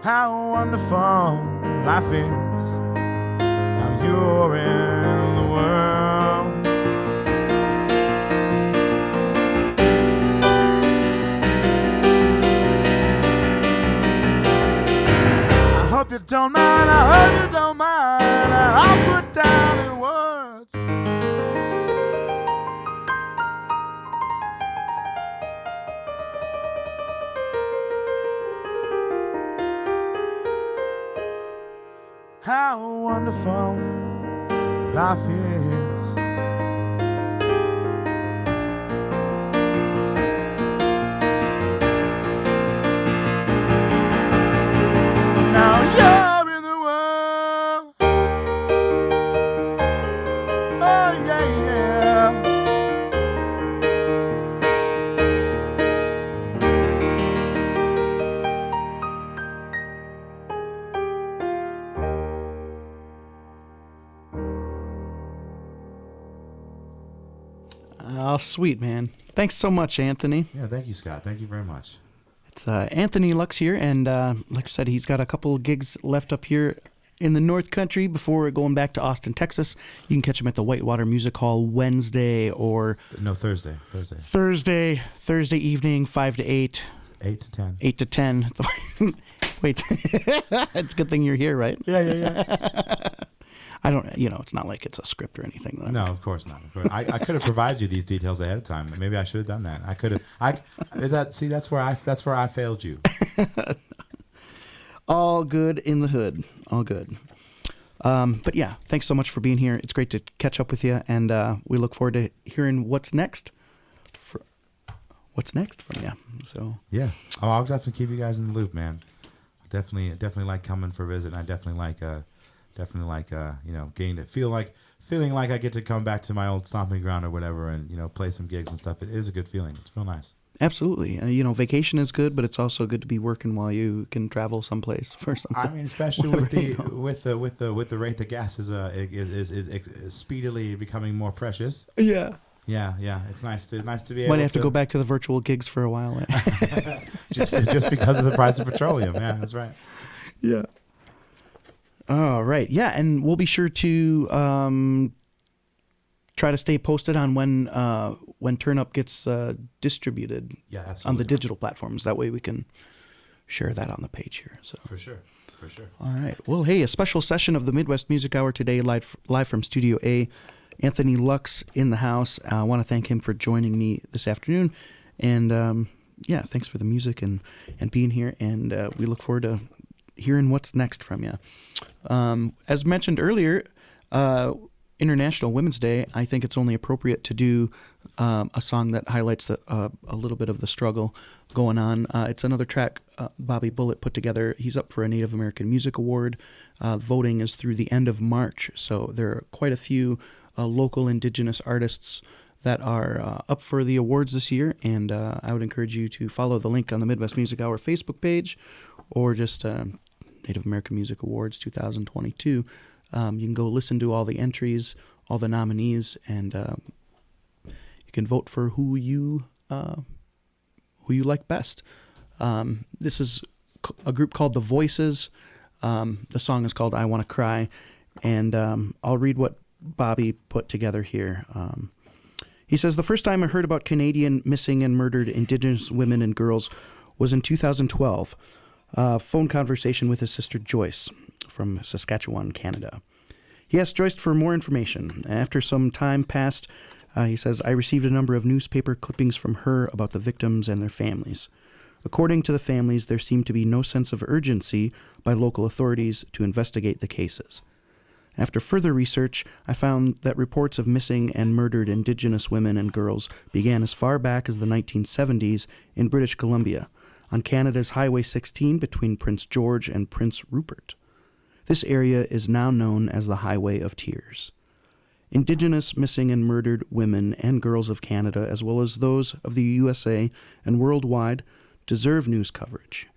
how wonderful life is. Now you're in the world. I hope you don't mind. I hope you don't mind. I'll put down in words how wonderful life is. Now you're in the world. Oh yeah, yeah. Oh, sweet, man. Thanks so much, Anthony. Yeah, thank you, Scott. Thank you very much. It's Anthony Lux here, and like I said, he's got a couple of gigs left up here in the North Country before going back to Austin, Texas. You can catch him at the Whitewater Music Hall Wednesday or Thursday. Thursday evening, 5 to 8. 8 to 10. 8 to 10. Wait, it's a good thing you're here, right? Yeah. I don't, it's not like it's a script or anything. Though. No, of course not. Of course. I could have provided you these details ahead of time. Maybe I should have done that. I could have. That's where I failed you. All good in the hood. All good. But yeah, thanks so much for being here. It's great to catch up with you, and we look forward to hearing what's next. What's next from you? So yeah. Oh, I'll definitely keep you guys in the loop, man. Definitely like coming for a visit. And I definitely like feeling like I get to come back to my old stomping ground or whatever, and play some gigs and stuff. It is a good feeling. It's real nice. Absolutely. Vacation is good, but it's also good to be working while you can travel someplace for something. I mean, especially with the rate that gas is speedily becoming more precious. Yeah. Yeah. It's nice to be able Might have to go back to the virtual gigs for a while. just because of the price of petroleum. Yeah, that's right. Yeah. All right. Yeah, and we'll be sure to try to stay posted on when Turn Up gets distributed Yeah, on absolutely. the digital platforms. That way we can share that on the page here. So For sure. all right. Well, hey, a special session of the Midwest Music Hour today, live from Studio A. Anthony Lux in the house. I want to thank him for joining me this afternoon. And yeah, thanks for the music and being here. And we look forward to hearing what's next from you. As mentioned earlier, International Women's Day, I think it's only appropriate to do a song that highlights a little bit of the struggle going on. It's another track Bobby Bullitt put together. He's up for a Native American Music Award. Voting is through the end of March, so there are quite a few local Indigenous artists that are up for the awards this year, and I would encourage you to follow the link on the Midwest Music Hour Facebook page, or just Native American Music Awards 2022. You can go listen to all the entries, all the nominees, and you can vote for who you like best. This is a group called The Voices. The song is called I Want to Cry, and I'll read what Bobby put together here. He says, the first time I heard about Canadian missing and murdered Indigenous women and girls was in 2012. Phone conversation with his sister Joyce from Saskatchewan, Canada. He asked Joyce for more information. After some time passed, he says, I received a number of newspaper clippings from her about the victims and their families. According to the families, there seemed to be no sense of urgency by local authorities to investigate the cases. After further research, I found that reports of missing and murdered Indigenous women and girls began as far back as the 1970s in British Columbia, on Canada's Highway 16 between Prince George and Prince Rupert. This area is now known as the Highway of Tears. Indigenous missing and murdered women and girls of Canada, as well as those of the USA and worldwide, deserve news coverage.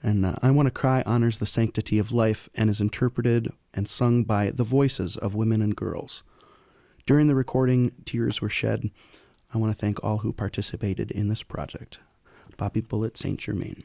And I Want to Cry honors the sanctity of life and is interpreted and sung by the voices of women and girls. During the recording, tears were shed. I want to thank all who participated in this project. Bobby Bullitt, St. Germain.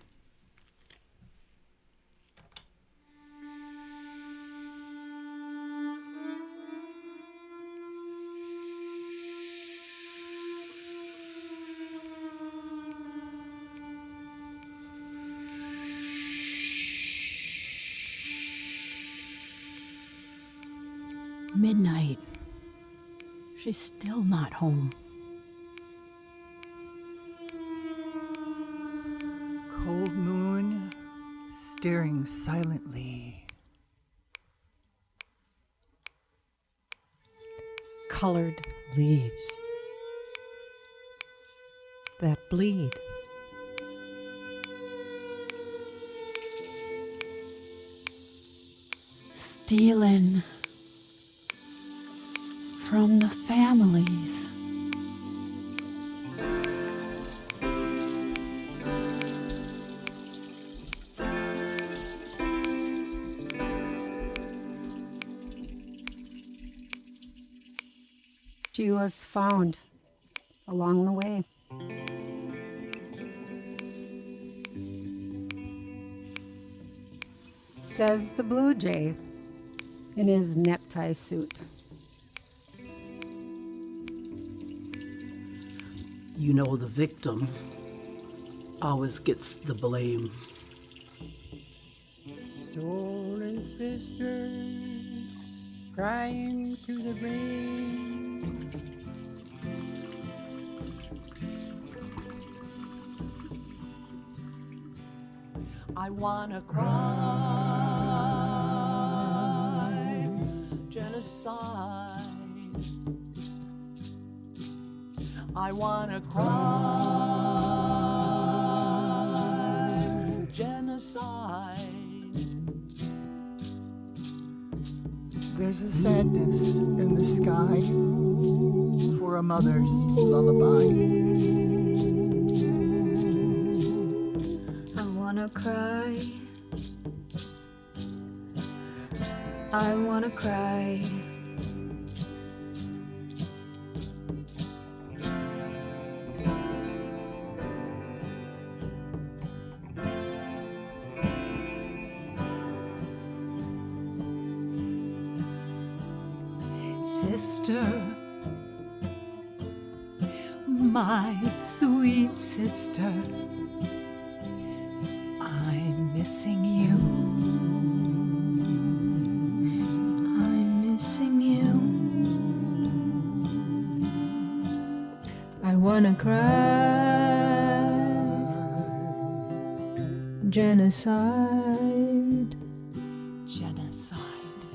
Midnight. She's still not home. Cold moon staring silently. Colored leaves that bleed. Stealing from the families. She was found along the way. Says the blue jay in his necktie suit. You know, the victim always gets the blame. Stolen sisters crying through the rain. I wanna cry, genocide. I wanna cry, genocide. There's a sadness in the sky for a mother's lullaby. I wanna cry. I wanna cry. Sister, my sweet sister. I'm missing you. I'm missing you. I wanna cry. Genocide. Genocide.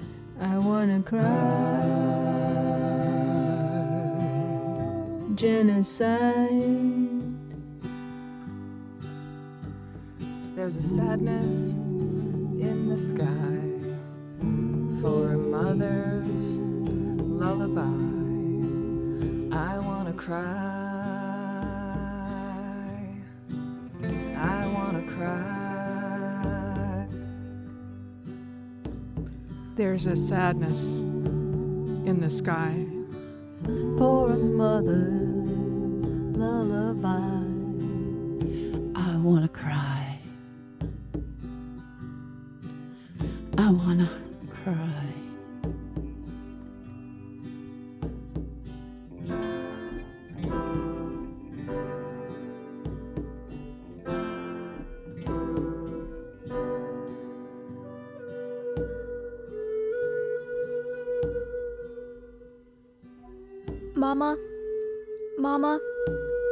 I wanna cry. Genocide. There's a sadness in the sky for a mother's lullaby. I wanna cry. I wanna cry. There's a sadness in the sky For a mother's lullaby. I wanna cry. I wanna cry. Mama, Mama,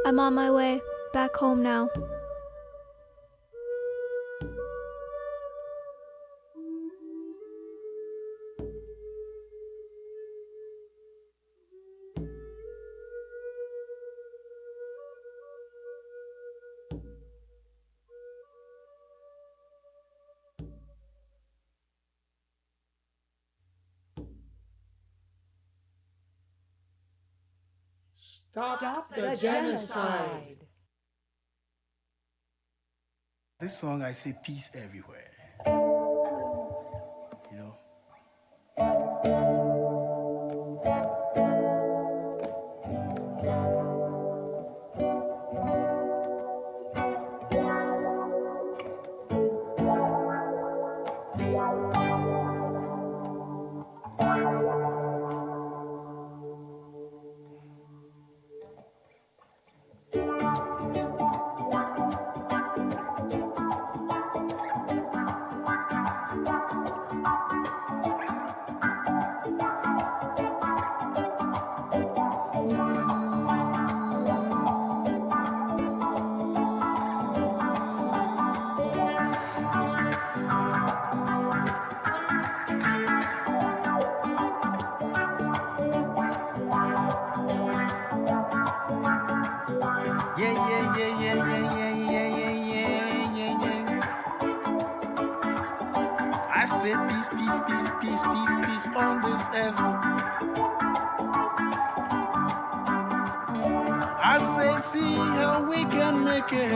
I'm on my way back home now. Stop the genocide. This song, I say peace everywhere. You know? I say peace, peace, peace, peace, peace, peace on this earth. I say see how we can make it.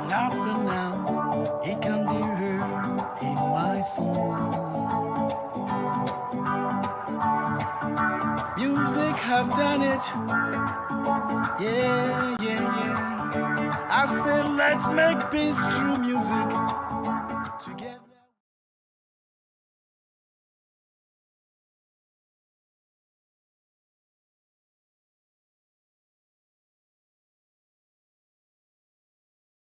Up and down, it can be heard in my song. Music have done it. Yeah, yeah, yeah. I say let's make peace through music together.